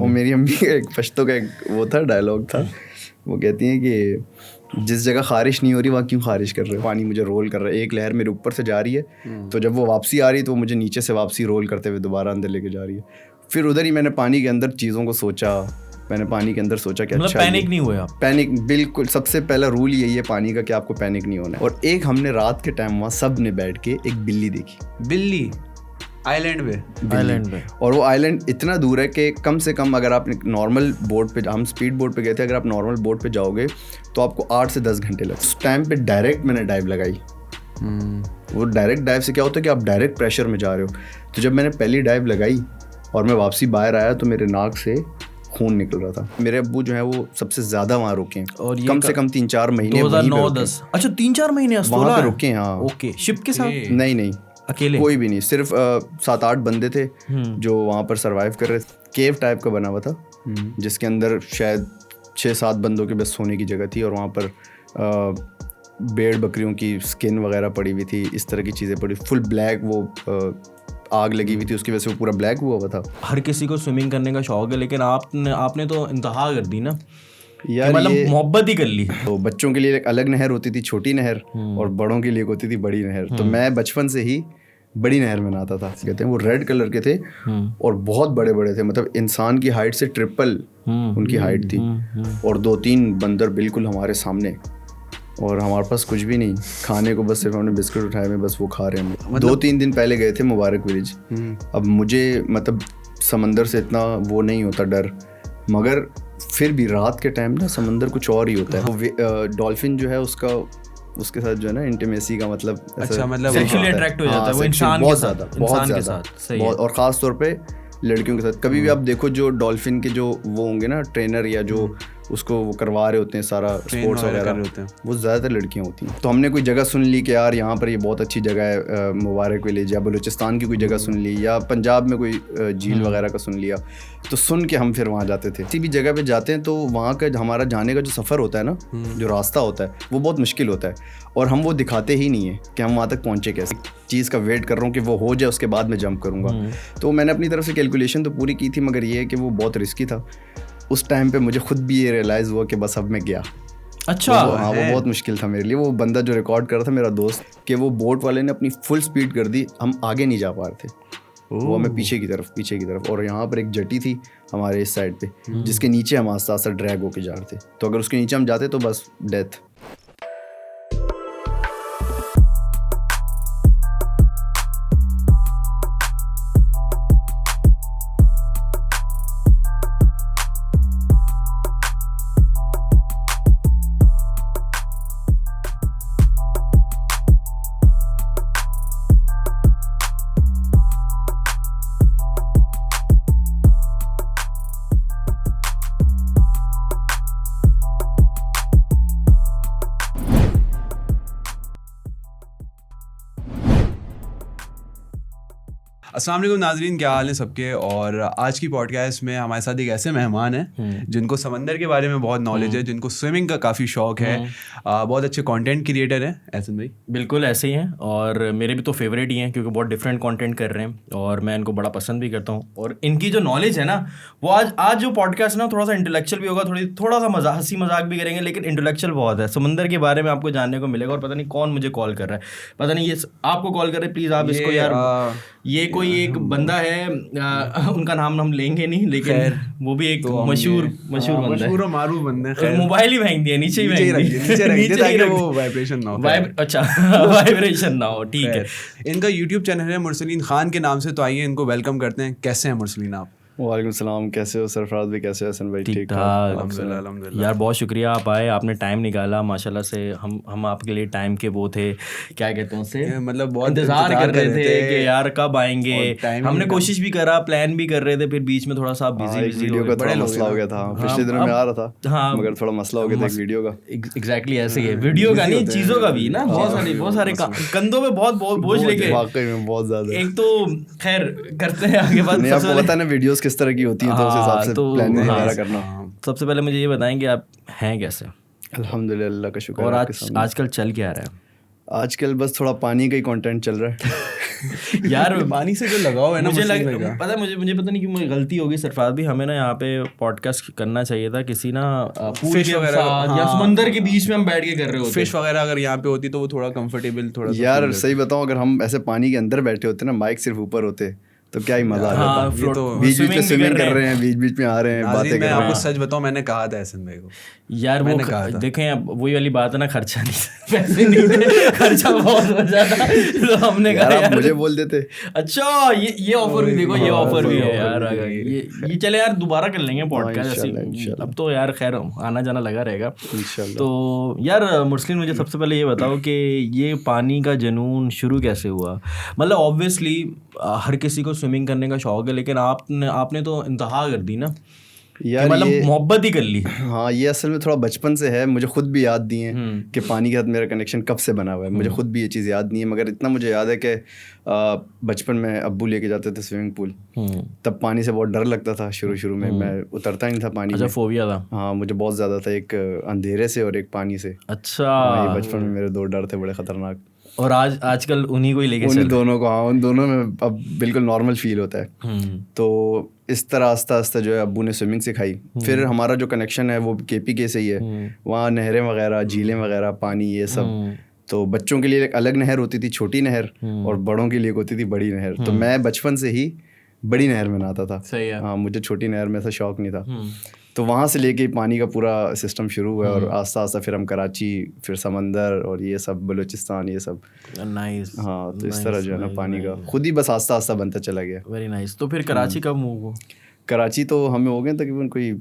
اور میری امی کا ایک پشتو کا ایک وہ تھا ڈائلاگ تھا, وہ کہتی ہیں کہ جس جگہ خارش نہیں ہو رہی وہاں کیوں خارش کر رہے ہو. پانی مجھے رول کر رہا ہے, ایک لہر میرے اوپر سے جا رہی ہے, تو جب وہ واپسی آ رہی ہے تو وہ مجھے نیچے سے واپسی رول کرتے ہوئے دوبارہ اندر لے کے جا رہی ہے. پھر ادھر ہی میں نے پانی کے اندر چیزوں کو سوچا, میں نے پانی کے اندر سوچا کہ اچھا پینک نہیں ہوا. پینک بالکل سب سے پہلا رول یہی ہے پانی کا کہ آپ کو پینک نہیں ہونا ہے. اور ایک ہم نے رات کے ٹائم وہاں سب نے بیٹھ کے ایک بلی دیکھی, بلی آئیلینڈ پہ, اور وہ آئیلینڈ اتنا دور ہے کہ کم سے کم اگر آپ نارمل بوٹ پہ, ہم اسپیڈ بوٹ پہ گئے تھے, اگر آپ نارمل بوٹ پہ جاؤ گے تو آپ کو 8 سے 10 گھنٹے لگے. اس ٹائم پہ ڈائریکٹ میں نے ڈائیو لگائی. وہ ڈائریکٹ ڈائیو سے کیا ہوتا ہے کہ آپ ڈائریکٹ پریشر میں جا رہے ہو. تو جب میں نے پہلی ڈائیو لگائی اور میں واپسی باہر آیا تو میرے ناک سے خون نکل رہا تھا. میرے ابو جو ہیں وہ سب سے زیادہ وہاں رکے ہیں, اور کم سے کم 3-4 مہینے 2009-10. اچھا 3-4 مہینے وہاں پہ رکے ہیں. ہاں اوکے. شپ کے ساتھ نہیں اکیلے, کوئی بھی نہیں, صرف 7-8 بندے تھے جو وہاں پر سروائیو کر رہے تھے. کیو ٹائپ کا بنا ہوا تھا جس کے اندر شاید 6-7 بندوں کے بس سونے کی جگہ تھی, اور وہاں پر بھیڑ بکریوں کی سکن وغیرہ پڑی ہوئی تھی, اس طرح کی چیزیں پڑی, فل بلیک, وہ آگ لگی ہوئی تھی اس کی وجہ سے وہ پورا بلیک ہوا تھا. ہر کسی کو سوئمنگ کرنے کا شوق ہے, لیکن آپ نے تو انتہا کر دی نا یار, مطلب محبت ہی کر لی. تو بچوں کے لیے ایک الگ نہر ہوتی تھی, چھوٹی نہر, اور بڑوں کے لیے ہوتی تھی بڑی نہر. تو میں بچپن سے ہی بڑی نہر میں نہاتا تھا. کہتے ہیں وہ ریڈ کلر کے تھے اور بہت بڑے بڑے تھے, مطلب انسان کی ہائٹ سے ٹرپل ان کی ہائٹ تھی, اور 2-3 بندر بالکل ہمارے سامنے, اور ہمارے پاس کچھ بھی نہیں کھانے کو, بس صرف ہم نے بسکٹ اٹھائے ہوئے, بس وہ کھا رہے ہیں. 2-3 دن پہلے گئے تھے مبارک ولیج. اب مجھے مطلب سمندر سے اتنا وہ نہیں ہوتا ڈر, مگر پھر بھی رات کے ٹائم نا سمندر کچھ اور ہی ہوتا ہے. ڈولفن جو ہے اس کے ساتھ جو ہے نا انٹیمیسی کا مطلب سیکشولی اٹریکٹ ہو جاتا ہے وہ انسان بہت زیادہ, اور خاص طور پہ لڑکیوں کے ساتھ. کبھی بھی آپ دیکھو جو ڈولفن کے جو وہ ہوں گے نا ٹرینر, یا جو اس کو وہ کروا رہے ہوتے ہیں سارا اسپورٹس وغیرہ, وہ زیادہ تر لڑکیاں ہوتی ہیں. تو ہم نے کوئی جگہ سن لی کہ یار یہاں پر یہ بہت اچھی جگہ ہے مبارک ولیج, یا بلوچستان کی کوئی جگہ سن لی, یا پنجاب میں کوئی جھیل وغیرہ کا سن لیا, تو سن کے ہم پھر وہاں جاتے تھے. کسی بھی جگہ پہ جاتے ہیں تو وہاں کا ہمارا جانے کا جو سفر ہوتا ہے نا, جو راستہ ہوتا ہے وہ بہت مشکل ہوتا ہے, اور ہم وہ دکھاتے ہی نہیں ہیں کہ ہم وہاں تک پہنچے کیسے. چیز کا ویٹ کر رہا ہوں کہ وہ ہو جائے اس کے بعد میں جمپ کروں گا. تو میں نے اپنی طرف سے کیلکولیشن تو پوری کی تھی, مگر یہ ہے کہ وہ بہت رسکی تھا. اس ٹائم پہ مجھے خود بھی یہ ریئلائز ہوا کہ بس اب میں گیا. اچھا ہاں, وہ بہت مشکل تھا میرے لیے. وہ بندہ جو ریکارڈ کر رہا تھا میرا دوست, کہ وہ بوٹ والے نے اپنی فل اسپیڈ کر دی, ہم آگے نہیں جا پا رہے تھے, وہ ہمیں پیچھے کی طرف. اور یہاں پر ایک جٹی تھی ہمارے اس سائڈ پہ, جس کے نیچے ہم آستہ آستہ ڈریگ ہو کے جا رہے تھے. تو اگر اس کے نیچے ہم جاتے تو بس ڈیتھ. السلام علیکم ناظرین, کیا حال ہے سب کے. اور آج کی پوڈ کاسٹ میں ہمارے ساتھ ایک ایسے مہمان ہیں جن کو سمندر کے بارے میں بہت نالج ہے, جن کو سوئمنگ کا کافی شوق ہے, بہت اچھے کانٹینٹ کریٹر ہیں. احسن بھائی بالکل ایسے ہی ہیں, اور میرے بھی تو فیوریٹ ہی ہیں کیونکہ بہت ڈفرینٹ کانٹینٹ کر رہے ہیں, اور میں ان کو بڑا پسند بھی کرتا ہوں. اور ان کی جو نالج ہے نا, وہ آج جو پوڈ کاسٹ نا تھوڑا سا انٹلیکچوئل بھی ہوگا, تھوڑا سا ہنسی مذاق بھی کریں گے, لیکن انٹلیکچوئل بہت ہے. سمندر کے بارے میں آپ کو جاننے کو ملے گا. اور پتہ نہیں کون مجھے کال کر رہا ہے, پتہ نہیں یہ آپ کو کال کر رہے, پلیز آپ اس کو, یار یہ کوئی ایک بندہ ہے, ان کا نام ہم لیں گے نہیں, لیکن وہ بھی ایک مشہور و معروف بندہ ہے. موبائل ہی پھینک دیا, نیچے ہی پھینک دیا تاکہ وہ وائبریشن نہ ہو. اچھا وائبریشن نہ ہو, ٹھیک ہے. ان کا یوٹیوب چینل ہے مرسلین خان کے نام سے, تو آئیے ان کو ویلکم کرتے ہیں. کیسے ہیں مرسلین آپ؟ وعلیکم السلام, کیسے ہو سرفراز بھائی, کیسے ہو حسن بھائی؟ ٹھیک ٹھاک یار, بہت شکریہ آپ آئے, آپ نے ٹائم نکالا ماشاء اللہ سے. ہم آپ کے لیے ٹائم کے وہ تھے, کیا کہتے ہیں اسے, مطلب بہت انتظار کر رہے تھے کہ یار کب آئیں گے. ہم نے کوشش بھی کرا, پلان بھی کر رہے تھے, پھر بیچ میں تھوڑا سا بزی کا تھوڑا مسئلہ ہو گیا تھا. پچھلے دنوں میں آ رہا تھا, ہاں, مگر تھوڑا مسئلہ ہو گیا تھا ویڈیو کا. ایگزیکٹلی ایسے ہی ہے, ویڈیو کا نہیں, چیزوں کا بھی نا, بہت سارے کندھوں پہ بہت بوجھ لے کے, واقعی میں بہت زیادہ. ایک تو خیر کرتے ہیں آگے بات. آپ کو پتا نا ویڈیوز کس طرح کی ہوتی ہیں, تو اس حساب سے پلاننگ وغیرہ کرنا. سب سے پہلے مجھے یہ بتائیں کہ آپ ہیں کیسے؟ الحمدللہ, اللہ کا شکر. اور آج کل چل کیا رہا ہے؟ آج کل بس تھوڑا پانی کا ہی کانٹینٹ چل رہا ہے. یار پانی سے جو لگاؤ ہے نا, مجھے پتہ نہیں کیوں غلطی ہوگی سرفراز بھی, ہمیں نا یہاں پہ پوڈ کاسٹ کرنا چاہیے تھا کسی نا فش وغیرہ یا سمندر کے بیچ میں ہم بیٹھ کے کر رہے ہوتے. فش وغیرہ اگر یہاں پہ ہوتی تو وہ تھوڑا کمفرٹیبل تھوڑا. یار صحیح بتاؤں, اگر ہم ایسے پانی کے اندر بیٹھے ہوتے نا, مائک صرف اوپر ہوتے تو کیا ہی مزہ آ جاتا. بیچ بیچ میں سوئمنگ کر رہے ہیں, بیچ بیچ میں آ رہے ہیں, باتیں کر رہے ہیں. میں آپ کو سچ بتاؤں, میں نے کہا تھا احسن بھائی کو یار وہ دیکھیں وہی والی بات ہے نا, خرچہ نہیں, پیسے نہیں تھے, خرچہ بہت ہو جاتا, تو ہم نے کہا مجھے بول دیتے. اچھا یہ آفر بھی دیکھو, یہ آفر بھی ہے یار, یہ چلے یار دوبارہ کر لیں گے پوڈ کاسٹ. اب تو یار خیر آنا جانا لگا رہے گا. تو یار مرسلین مجھے سب سے پہلے یہ بتاؤ کہ یہ پانی کا جنون شروع کیسے ہوا؟ مطلب آبویسلی ہر کسی کو سوئمنگ کرنے کا شوق ہے, لیکن آپ نے تو انتہا کر دی نا یار, مطلب محبت ہی کر لی. ہاں یہ اصل میں تھوڑا بچپن سے ہے, مجھے خود بھی یاد نہیں ہے کہ پانی کے ساتھ میرا کنیکشن کب سے بنا ہوا ہے, مجھے خود بھی یہ چیز یاد نہیں ہے. مگر اتنا مجھے یاد ہے کہ بچپن میں ابو لے کے جاتے تھے سوئمنگ پول, تب پانی سے بہت ڈر لگتا تھا شروع میں اترتا نہیں تھا پانی. اچھا فوبیا تھا؟ ہاں مجھے بہت زیادہ تھا, ایک اندھیرے سے اور ایک پانی سے. اچھا یہ بچپن میں میرے 2 ڈر تھے بڑے خطرناک. اور آج کل انہیں کو ہی لے کے ان دونوں کو, ہاں ان دونوں میں اب بالکل نارمل فیل ہوتا ہے. تو اس طرح آہستہ آہستہ جو ہے ابو نے سوئمنگ سکھائی. پھر ہمارا جو کنیکشن ہے وہ KPK سے ہی ہے, وہاں نہریں وغیرہ, جھیلیں وغیرہ, پانی یہ سب. تو بچوں کے لیے ایک الگ نہر ہوتی تھی, چھوٹی نہر, اور بڑوں کے لیے ایک ہوتی تھی بڑی نہر. تو میں بچپن سے ہی بڑی نہر میں نہاتا تھا. ہاں مجھے چھوٹی نہر میں ایسا شوق نہیں تھا. تو وہاں سے لے کے پانی کا پورا سسٹم شروع ہوا, اور آہستہ آہستہ پھر ہم کراچی, پھر سمندر, اور یہ سب بلوچستان, یہ سب. نائس. ہاں تو اس طرح جو ہے نا پانی کا خود ہی بس آہستہ آہستہ بنتا چلا گیا. Very nice. تو پھر کراچی کب موو ہوا؟ کراچی تو ہمیں ہو گئے تقریباً کوئی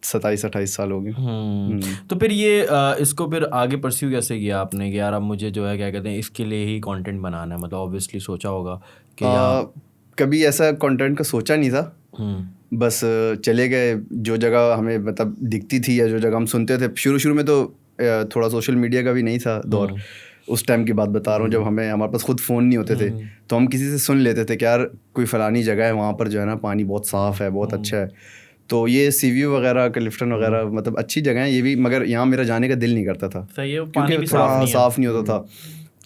27-28 سال ہو گئے. تو پھر یہ اس کو پھر آگے پرسیو کیسے کیا آپ نے کہ یار اب مجھے جو ہے کیا کہتے ہیں اس کے لیے ہی کانٹینٹ بنانا ہے؟ مطلب اوبیسلی سوچا ہوگا کہ کبھی ایسا کانٹینٹ کا سوچا نہیں تھا, بس چلے گئے. جو جگہ ہمیں مطلب دکھتی تھی یا جو جگہ ہم سنتے تھے, شروع میں تو تھوڑا سوشل میڈیا کا بھی نہیں تھا دور, اس ٹائم کی بات بتا رہا ہوں, جب ہمارے پاس خود فون نہیں ہوتے تھے, تو ہم کسی سے سن لیتے تھے کہ یار کوئی فلانی جگہ ہے, وہاں پر جو ہے نا پانی بہت صاف ہے, بہت اچھا ہے. تو یہ سی ویو وغیرہ, کلفٹن وغیرہ, مطلب اچھی جگہ ہیں یہ بھی, مگر یہاں میرا جانے کا دل نہیں کرتا تھا کیونکہ تھوڑا صاف نہیں ہوتا تھا.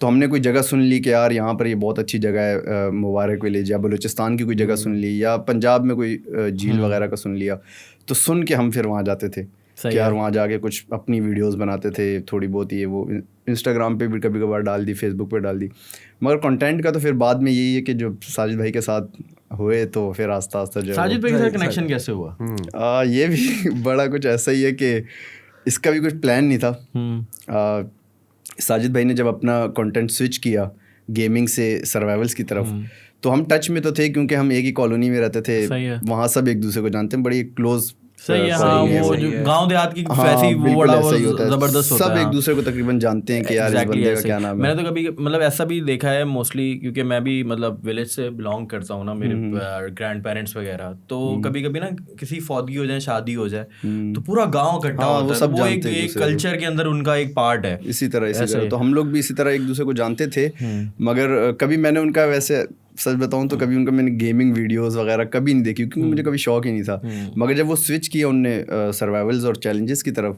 تو ہم نے کوئی جگہ سن لی کہ یار یہاں پر یہ بہت اچھی جگہ ہے, مبارک ولیج, یا بلوچستان کی کوئی جگہ سن لی, یا پنجاب میں کوئی جھیل وغیرہ کا سن لیا. تو سن کے ہم پھر وہاں جاتے تھے کہ یار وہاں جا کے کچھ اپنی ویڈیوز بناتے تھے, تھوڑی بہت یہ وہ انسٹاگرام پہ بھی کبھی کبھار ڈال دی, فیس بک پہ ڈال دی. مگر کنٹینٹ کا تو پھر بعد میں یہی ہے کہ جو ساجد بھائی کے ساتھ ہوئے, تو پھر آہستہ آہستہ جو ساجد بھائی کے ساتھ کنیکشن کیسے ہوا؟ یہ بھی بڑا کچھ ایسا ہی ہے کہ اس کا بھی کچھ پلان نہیں تھا. ساجد بھائی نے جب اپنا کنٹینٹ سوئچ کیا گیمنگ سے سروائیولس کی طرف, تو ہم ٹچ میں تو تھے کیونکہ ہم ایک ہی کالونی میں رہتے تھے, وہاں سب ایک دوسرے کو جانتے ہیں, بڑی کلوز. صحیح ہے, ہاں وہ جو گاؤں دیہات کی ویسی وہ بڑا زبردست ہوتا ہے, سب ایک دوسرے کو تقریباً جانتے ہیں کہ یار اس بندے کا کیا نام ہے. میں نے تو کبھی مطلب ایسا بھی دیکھا ہے موسٹلی, کیونکہ میں بھی مطلب ولیج سے بلانگ کرتا ہوں نا, میرے گرینڈ پیرنٹس وغیرہ, تو کبھی کبھی نا کسی فوتگی ہو جائے, شادی ہو جائے, تو پورا گاؤں اکٹھا ہوتا ہے, وہ ایک کلچر کے اندر ان کا ایک پارٹ ہے. اسی طرح تو ہم لوگ بھی اسی طرح ایک دوسرے کو جانتے تھے, مگر کبھی میں نے ان کا ویسے سچ بتاؤں تو کبھی ان کا میں نے گیمنگ ویڈیوز وغیرہ کبھی نہیں دیکھی, کیونکہ مجھے کبھی شوق ہی نہیں تھا. مگر جب وہ سوئچ کیا ان نے سروائیولز اور چیلنجز کی طرف,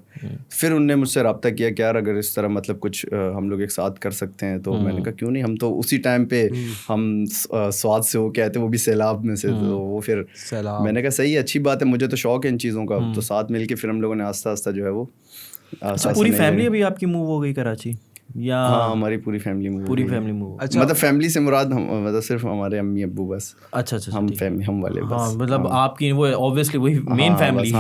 پھر ان نے مجھ سے رابطہ کیا کہ یار اگر اس طرح مطلب کچھ ہم لوگ ایک ساتھ کر سکتے ہیں. تو میں نے کہا کیوں نہیں. ہم تو اسی ٹائم پہ ہم سواد سے ہو کے آئے تھے, وہ بھی سیلاب میں سے, تو وہ پھر میں نے کہا صحیح ہے, اچھی بات ہے, مجھے تو شوق ہے ان چیزوں کا. تو ساتھ مل کے پھر ہم لوگوں نے آہستہ آہستہ جو ہے وہ. پوری فیملی ابھی آپ کی موو ہو گئی کراچی یا؟ ہاں ہماری پوری فیملی موو. اچھا مطلب فیملی سے مراد مطلب صرف ہمارے امی ابو بس. اچھا اچھا ہم والے بس, مطلب آپ کی وہ اوبویسلی وہی مین فیملی.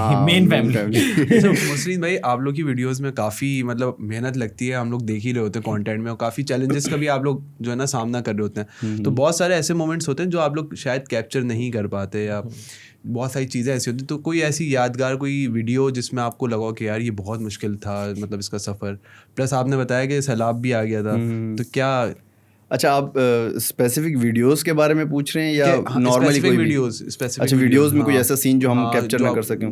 مسلم بھائی آپ لوگ کی ویڈیوز میں کافی مطلب محنت لگتی ہے, ہم لوگ دیکھ ہی رہے ہوتے ہیں کانٹینٹ میں, اور کافی چیلنجز کا بھی آپ لوگ جو ہے نا سامنا کر رہے ہوتے ہیں. تو بہت سارے ایسے مومنٹس ہوتے ہیں جو آپ لوگ شاید کیپچر نہیں کر پاتے, یا بہت ساری چیزیں ایسی ہوتی ہیں. تو کوئی ایسی یادگار کوئی ویڈیو جس میں آپ کو لگا کہ یار یہ بہت مشکل تھا, مطلب اس کا سفر, پلس آپ نے بتایا کہ سیلاب بھی آ گیا تھا, تو کیا؟ اچھا آپ اسپیسیفک ویڈیوز کے بارے میں پوچھ رہے ہیں یا نارملی کوئی ویڈیوز؟ اچھا ویڈیوز میں کوئی ایسا سین جو ہم کیپچر نہ کر سکیں.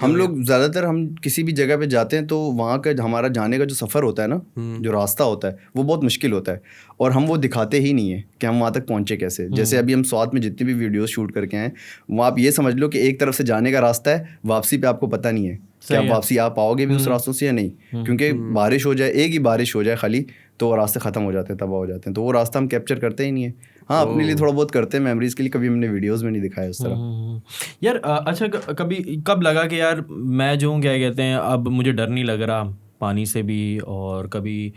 ہم لوگ زیادہ تر ہم کسی بھی جگہ پہ جاتے ہیں تو وہاں کا ہمارا جانے کا جو سفر ہوتا ہے نا, جو راستہ ہوتا ہے وہ بہت مشکل ہوتا ہے, اور ہم وہ دکھاتے ہی نہیں ہیں کہ ہم وہاں تک پہنچے کیسے. جیسے ابھی ہم سوات میں جتنی بھی ویڈیوز شوٹ کر کے آئے, وہاں آپ یہ سمجھ لو کہ ایک طرف سے جانے کا راستہ ہے, واپسی پہ آپ کو پتہ نہیں ہے کہ آپ واپسی آپ آؤ گے بھی اس راستوں سے یا نہیں, کیونکہ بارش ہو جائے, ایک ہی بارش ہو جائے خالی, تو وہ راستے ختم ہو جاتے ہیں, تباہ ہو جاتے ہیں. تو وہ راستہ ہم کیپچر کرتے ہی نہیں ہیں. ہاں اپنے لیے تھوڑا بہت کرتے ہیں میموریز کے لیے, کبھی ہم نے ویڈیوز میں نہیں دکھایا اس طرح. یار اچھا کبھی کب لگا کہ یار میں جو ہوں کیا کہتے ہیں اب مجھے ڈر نہیں لگ رہا پانی سے بھی, اور کبھی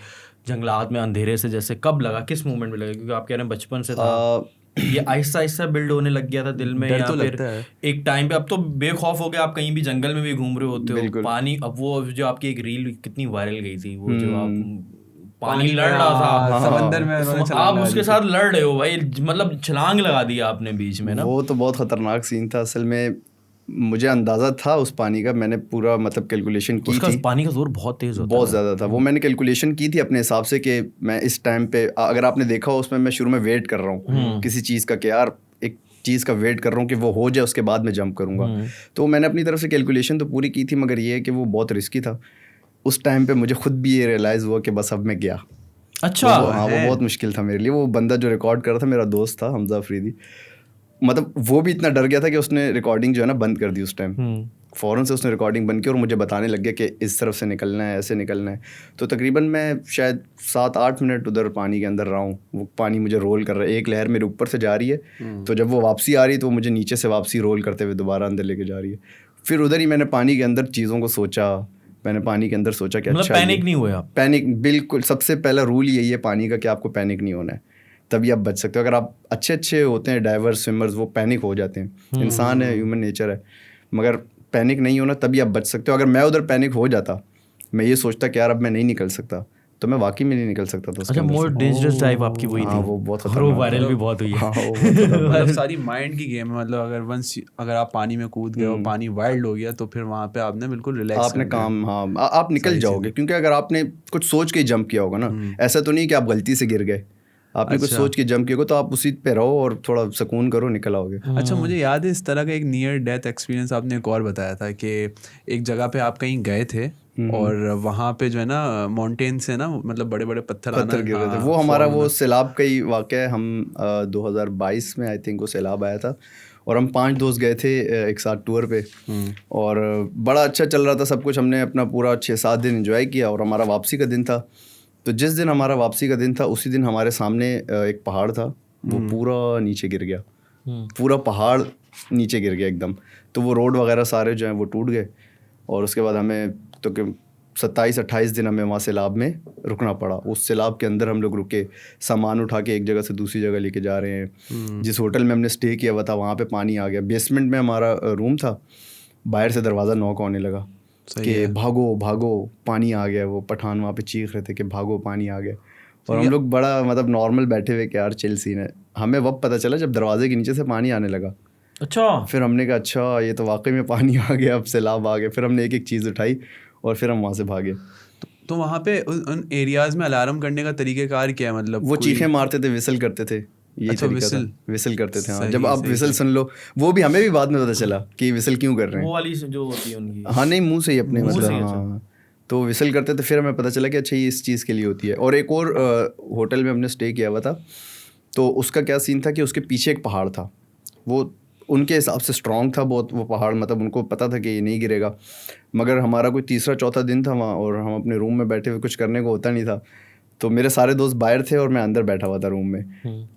جنگلات میں اندھیرے سے, جیسے کب لگا, کس مومنٹ میں لگا؟ کیونکہ آپ کہہ رہے ہیں بچپن سے تھا, یہ آہستہ آہستہ بلڈ ہونے لگ گیا تھا دل میں, یا پھر ایک ٹائم پہ اب تو بے خوف ہو گیا, آپ کہیں بھی جنگل میں بھی گھوم رہے ہوتے ہو, پانی, اب وہ جو آپ کی ایک ریل کتنی وائرل گئی تھی, وہ جو آپ پانی لڑ رہا تھا سمندر میں, آپ اس کے ساتھ لڑ رہے ہو بھائی, مطلب چھلانگ لگا دیا آپ نے بیچ میں نا. وہ تو بہت خطرناک سین تھا اصل میں, مجھے اندازہ تھا اس پانی کا, میں نے پورا مطلب کیلکولیشن کی تھی. پانی کا زور بہت تیز ہوتا ہے, بہت زیادہ تھا, وہ میں نے کیلکولیشن کی تھی اپنے حساب سے کہ میں اس ٹائم پہ, اگر آپ نے دیکھا ہو اس میں شروع میں ویٹ کر رہا ہوں کسی چیز کا, کہ یار ایک چیز کا ویٹ کر رہا ہوں کہ وہ ہو جائے اس کے بعد میں جمپ کروں گا. تو میں نے اپنی طرف سے کیلکولیشن تو پوری کی تھی, مگر یہ ہے کہ وہ بہت رسکی تھا. اس ٹائم پہ مجھے خود بھی یہ ریئلائز ہوا کہ بس اب میں گیا. اچھا ہاں وہ بہت مشکل تھا میرے لیے. وہ بندہ جو ریکارڈ کر رہا تھا میرا دوست تھا حمزہ افریدی, مطلب وہ بھی اتنا ڈر گیا تھا کہ اس نے ریکارڈنگ جو ہے نا بند کر دی اس ٹائم, فوراً سے اس نے ریکارڈنگ بند کی اور مجھے بتانے لگ گیا کہ اس طرف سے نکلنا ہے, ایسے نکلنا ہے. تو تقریباً میں شاید 7-8 منٹ ادھر پانی کے اندر رہا ہوں. وہ پانی مجھے رول کر رہا ہے, ایک لہر میرے اوپر سے جا رہی ہے, تو جب وہ واپسی آ رہی ہے تو وہ مجھے نیچے سے واپسی رول کرتے ہوئے دوبارہ اندر لے کے جا رہی ہے. پھر ادھر ہی میں نے پانی کے اندر چیزوں کو سوچا, میں نے پانی کے اندر سوچا کہ اچھا پینک نہیں ہوا. پینک بالکل, سب سے پہلا رول یہی ہے پانی کا کہ آپ کو پینک نہیں ہونا ہے, تبھی آپ بچ سکتے ہو. اگر آپ اچھے ہوتے ہیں ڈائیور سوئمرز, وہ پینک ہو جاتے ہیں, انسان ہے, ہیومن نیچر ہے, مگر پینک نہیں ہونا تبھی آپ بچ سکتے ہو. اگر میں ادھر پینک ہو جاتا, میں یہ سوچتا کہ یار اب میں نہیں نکل سکتا, تو میں واقعی میں نہیں نکل سکتا تھا. اچھا مور ڈینجرس ڈائیو آپ کی وہی تھی. وہ بہت وائرل بھی بہت ہوئی ہے. مطلب ساری مائنڈ کی گیم ہے. مطلب اگر آپ پانی میں کود گئے اور پانی وائلڈ ہو گیا تو پھر وہاں پہ آپ نے بالکل ریلیکس, آپ نے کام, ہاں آپ نکل جاؤ گے. کیونکہ اگر آپ نے کچھ سوچ کے ہی جمپ کیا ہوگا نا, ایسا تو نہیں کہ آپ غلطی سے گر گئے, آپ نے کچھ سوچ کے جمپ کیا ہوگا, تو آپ اسی پہ رہو اور تھوڑا سکون کرو, نکل آؤ گے. اچھا مجھے یاد ہے اس طرح کا ایک نیئر ڈیتھ ایکسپیرینس آپ نے ایک اور بتایا تھا کہ ایک جگہ پہ آپ کہیں گئے تھے اور وہاں پہ جو ہے نا ماؤنٹین سے نا مطلب بڑے بڑے پتھر گر رہے تھے. وہ ہمارا وہ سیلاب کا ہی واقعہ ہے. ہم 2022 میں آئی تھنک وہ سیلاب آیا تھا, اور ہم 5 دوست گئے تھے ایک ساتھ ٹور پہ, اور بڑا اچھا چل رہا تھا سب کچھ. ہم نے اپنا پورا 6-7 دن انجوائے کیا, اور ہمارا واپسی کا دن تھا. تو جس دن ہمارا واپسی کا دن تھا اسی دن ہمارے سامنے ایک پہاڑ تھا, وہ پورا نیچے گر گیا, پورا پہاڑ نیچے گر گیا ایک دم. تو وہ روڈ وغیرہ سارے جو ہیں وہ ٹوٹ گئے, اور اس کے بعد ہمیں تو کہ 27-28 دن ہمیں وہاں سیلاب میں رکنا پڑا. اس سیلاب کے اندر ہم لوگ رکے, سامان اٹھا کے ایک جگہ سے دوسری جگہ لے کے جا رہے ہیں. جس ہوٹل میں ہم نے اسٹے کیا ہوا تھا وہاں پہ پانی آ گیا. بیسمنٹ میں ہمارا روم تھا, باہر سے دروازہ نوک ہونے لگا کہ بھاگو بھاگو پانی آ گیا. وہ پٹھان وہاں پہ چیخ رہے تھے کہ بھاگو پانی آ گیا, اور ہم لوگ بڑا مطلب نارمل بیٹھے ہوئے کہ یار چل سین ہے. ہمیں وقت پتہ چلا جب دروازے کے نیچے سے پانی آنے لگا. اچھا پھر ہم نے کہا اچھا یہ تو واقعی میں پانی آ گیا, اب سیلاب آ گیا. پھر ہم نے ایک ایک چیز اٹھائی اور پھر ہم وہاں سے بھاگے. تو وہاں پہ ان ایریاز میں الارم کرنے کا طریقہ کار کیا ہے؟ مطلب وہ چیخیں مارتے تھے, وسل کرتے تھے, یہی طریقہ تھا, وسل کرتے تھے. ہاں جب آپ وسل سن لو, وہ بھی ہمیں بھی بعد میں پتہ چلا کہ وسل کیوں کر رہے ہیں, وہ والی جو ہوتی ہے ان کی, ہاں نہیں منہ سے ہی اپنے مطلب, ہاں تو وسل کرتے تھے. پھر ہمیں پتہ چلا کہ اچھا یہ اس چیز کے لیے ہوتی ہے. اور ایک اور ہوٹل میں ہم نے اسٹے کیا ہوا تھا, تو اس کا کیا سین تھا کہ اس کے پیچھے ایک پہاڑ تھا, وہ ان کے حساب سے اسٹرانگ تھا بہت وہ پہاڑ, مطلب ان کو پتہ تھا کہ یہ نہیں گرے گا. مگر ہمارا کوئی 3-4 دن تھا وہاں, اور ہم اپنے روم میں بیٹھے ہوئے, کچھ کرنے کو ہوتا نہیں تھا. تو میرے سارے دوست باہر تھے اور میں اندر بیٹھا ہوا تھا روم میں.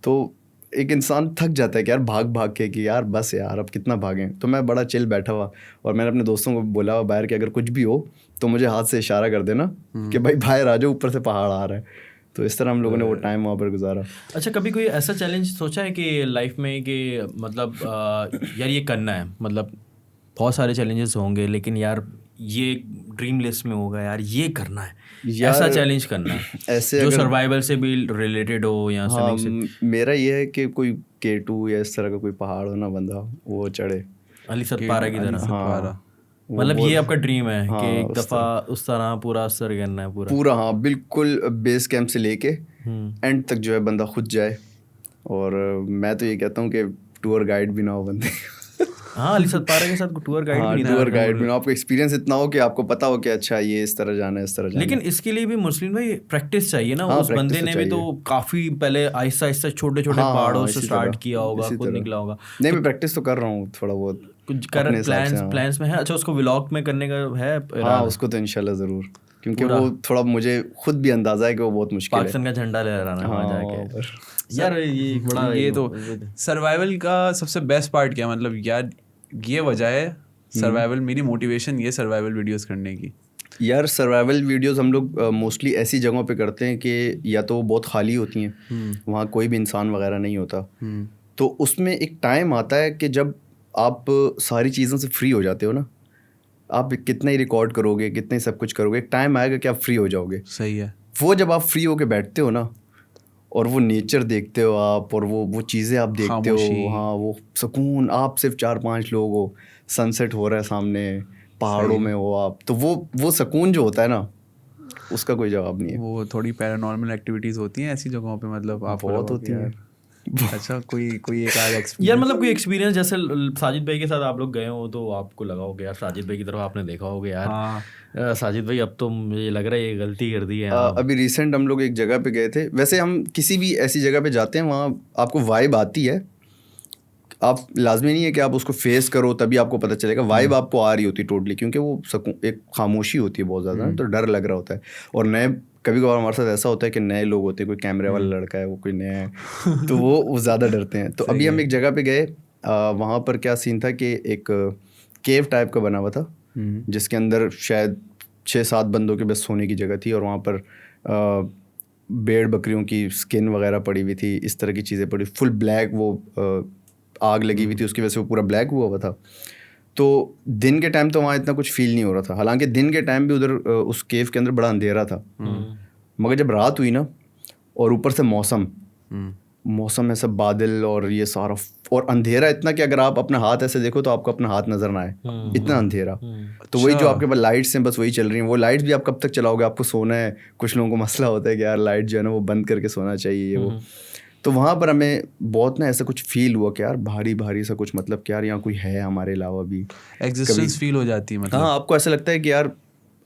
تو ایک انسان تھک جاتا ہے کہ یار بھاگ بھاگ کے کہ یار بس یار اب کتنا بھاگیں. تو میں بڑا چل بیٹھا ہوا, اور میں نے اپنے دوستوں کو بولا ہوا باہر کہ اگر کچھ بھی ہو تو مجھے ہاتھ سے اشارہ کر دینا کہ بھائی باہر آ جاؤ, اوپر سے پہاڑ آ رہا ہے. تو اس طرح ہم لوگوں نے وہ ٹائم وہاں پر گزارا. اچھا کبھی کوئی ایسا چیلنج سوچا ہے کہ لائف میں کہ مطلب یار یہ کرنا ہے, مطلب بہت سارے چیلنجز ہوں گے لیکن یار یہ ڈریم لسٹ میں ہوگا یار یہ کرنا ہے, ایسا چیلنج کرنا ہے ایسے جو سروائیول سے بھی ریلیٹڈ ہو یا میرا یہ ہے کہ کوئی K2 یا اس طرح کا کوئی پہاڑ ہو نا بندہ وہ چڑھے, علی ستپارہ کی طرح. ہاں مطلب یہ آپ کا ڈریم ہے کہ ایک دفعہ اس طرح پورا اثر کرنا ہے پورا. ہاں بالکل, بیس کیمپ سے لے کے اینڈ تک جو ہے بندہ خود جائے. اور میں تو یہ کہتا ہوں کہ ٹور گائیڈ بھی نہ ہو بندے. ہاں علی ستپارہ کے ساتھ ٹور گائیڈ بھی نہیں, ٹور گائیڈ بھی نہ, آپ کو ایکسپیرینس اتنا ہو کہ آپ کو پتا ہو کہ اچھا یہ اس طرح جانا ہے اس طرح جانا. لیکن اس کے لیے بھی مسلم بھائی پریکٹس چاہیے نا. اس بندے نے بھی تو کافی پہلے آہستہ آہستہ چھوٹے چھوٹے پہاڑوں سے اسٹارٹ کیا ہوگا, خود نکلا ہوگا. نہیں میں پریکٹس تو کر رہا ہوں تھوڑا بہت, کچھ پلانس میں ہے. اچھا اس کو ولاگ میں کرنے کا ہے؟ ہاں اس کو تو انشاءاللہ ضرور, کیونکہ وہ تھوڑا مجھے خود بھی اندازہ ہے کہ وہ بہت مشکل ہے. پاکستان کا جھنڈا لے رہا نا وہاں جا کے. یار یہ تو سروائیول کا سب سے بیسٹ پارٹ کیا مطلب یار یہ وجہ ہے سروائیول میری موٹیویشن یہ سروائیول ویڈیوز کرنے کی. یار سروائیول ویڈیوز ہم لوگ موسٹلی ایسی جگہوں پہ کرتے ہیں کہ یا تو وہ بہت خالی ہوتی ہیں, وہاں کوئی بھی انسان وغیرہ نہیں ہوتا, تو اس میں ایک ٹائم آتا ہے کہ جب آپ ساری چیزوں سے فری ہو جاتے ہو نا, آپ کتنا ہی ریکارڈ کرو گے, کتنا ہی سب کچھ کرو گے, ایک ٹائم آئے گا کہ آپ فری ہو جاؤ گے. صحیح ہے. وہ جب آپ فری ہو کے بیٹھتے ہو نا اور وہ نیچر دیکھتے ہو آپ, اور وہ چیزیں آپ دیکھتے ہو, ہاں وہ سکون, آپ صرف 4-5 لوگ ہو, سن سیٹ ہو رہا ہے سامنے, پہاڑوں میں ہو آپ, تو وہ سکون جو ہوتا ہے نا اس کا کوئی جواب نہیں ہے. وہ تھوڑی پیرانارمل ایکٹیویٹیز ہوتی ہیں ایسی جگہوں پہ, مطلب آپ بہت ہوتی ہیں. اچھا کوئی ایک آدھ یار مطلب کوئی ایکسپیرینس جیسے ساجد بھائی کے ساتھ آپ لوگ گئے ہو تو آپ کو لگا ہوگا یار ساجد بھائی کی طرف آپ نے دیکھا ہوگا یار ساجد بھائی اب تو مجھے لگ رہا ہے یہ غلطی کر دی ہے. ابھی ریسنٹ ہم لوگ ایک جگہ پہ گئے تھے, ویسے ہم کسی بھی ایسی جگہ پہ جاتے ہیں وہاں آپ کو وائب آتی ہے, آپ لازمی نہیں ہے کہ آپ اس کو فیس کرو تبھی آپ کو پتہ چلے گا, وائب آپ کو آ رہی ہوتی ہے ٹوٹلی, کیونکہ وہ ایک خاموشی ہوتی ہے بہت زیادہ, تو ڈر لگ رہا ہوتا ہے. اور نئے کبھی کبھار ہمارے ساتھ ایسا ہوتا ہے کہ نئے لوگ ہوتے ہیں, کوئی کیمرے والا لڑکا ہے, وہ کوئی نیا ہے, تو وہ زیادہ ڈرتے ہیں. تو ابھی ہم ایک جگہ پہ گئے, وہاں پر کیا سین تھا کہ ایک کیو ٹائپ کا بنا ہوا تھا جس کے اندر شاید 6-7 بندوں کے بس سونے کی جگہ تھی, اور وہاں پر بھیڑ بکریوں کی اسکن وغیرہ پڑی ہوئی تھی, اس طرح کی چیزیں پڑی, فل بلیک, وہ آگ لگی ہوئی تھی اس کی وجہ سے وہ پورا بلیک ہوا تھا. تو دن کے ٹائم تو وہاں اتنا کچھ فیل نہیں ہو رہا تھا, حالانکہ دن کے ٹائم بھی ادھر اس کیو کے اندر بڑا اندھیرا تھا, مگر جب رات ہوئی نا اور اوپر سے موسم ایسا بادل اور یہ سارا, اور اندھیرا اتنا کہ اگر آپ اپنا ہاتھ ایسے دیکھو تو آپ کو اپنا ہاتھ نظر نہ آئے, اتنا اندھیرا. تو وہی جو آپ کے پاس لائٹس ہیں بس وہی چل رہی ہیں, وہ لائٹس بھی آپ کب تک چلاؤ گے, آپ کو سونا ہے. کچھ لوگوں کو مسئلہ ہوتا ہے کہ یار لائٹ جو ہے نا وہ بند کر کے سونا چاہیے وہ. تو وہاں پر ہمیں بہت نا ایسا کچھ فیل ہوا کہ یار بھاری سا کچھ, مطلب کہ یار یہاں کوئی ہے ہمارے علاوہ بھی, ایگزسٹنس فیل ہو جاتی ہے. ہاں آپ کو ایسا لگتا ہے کہ یار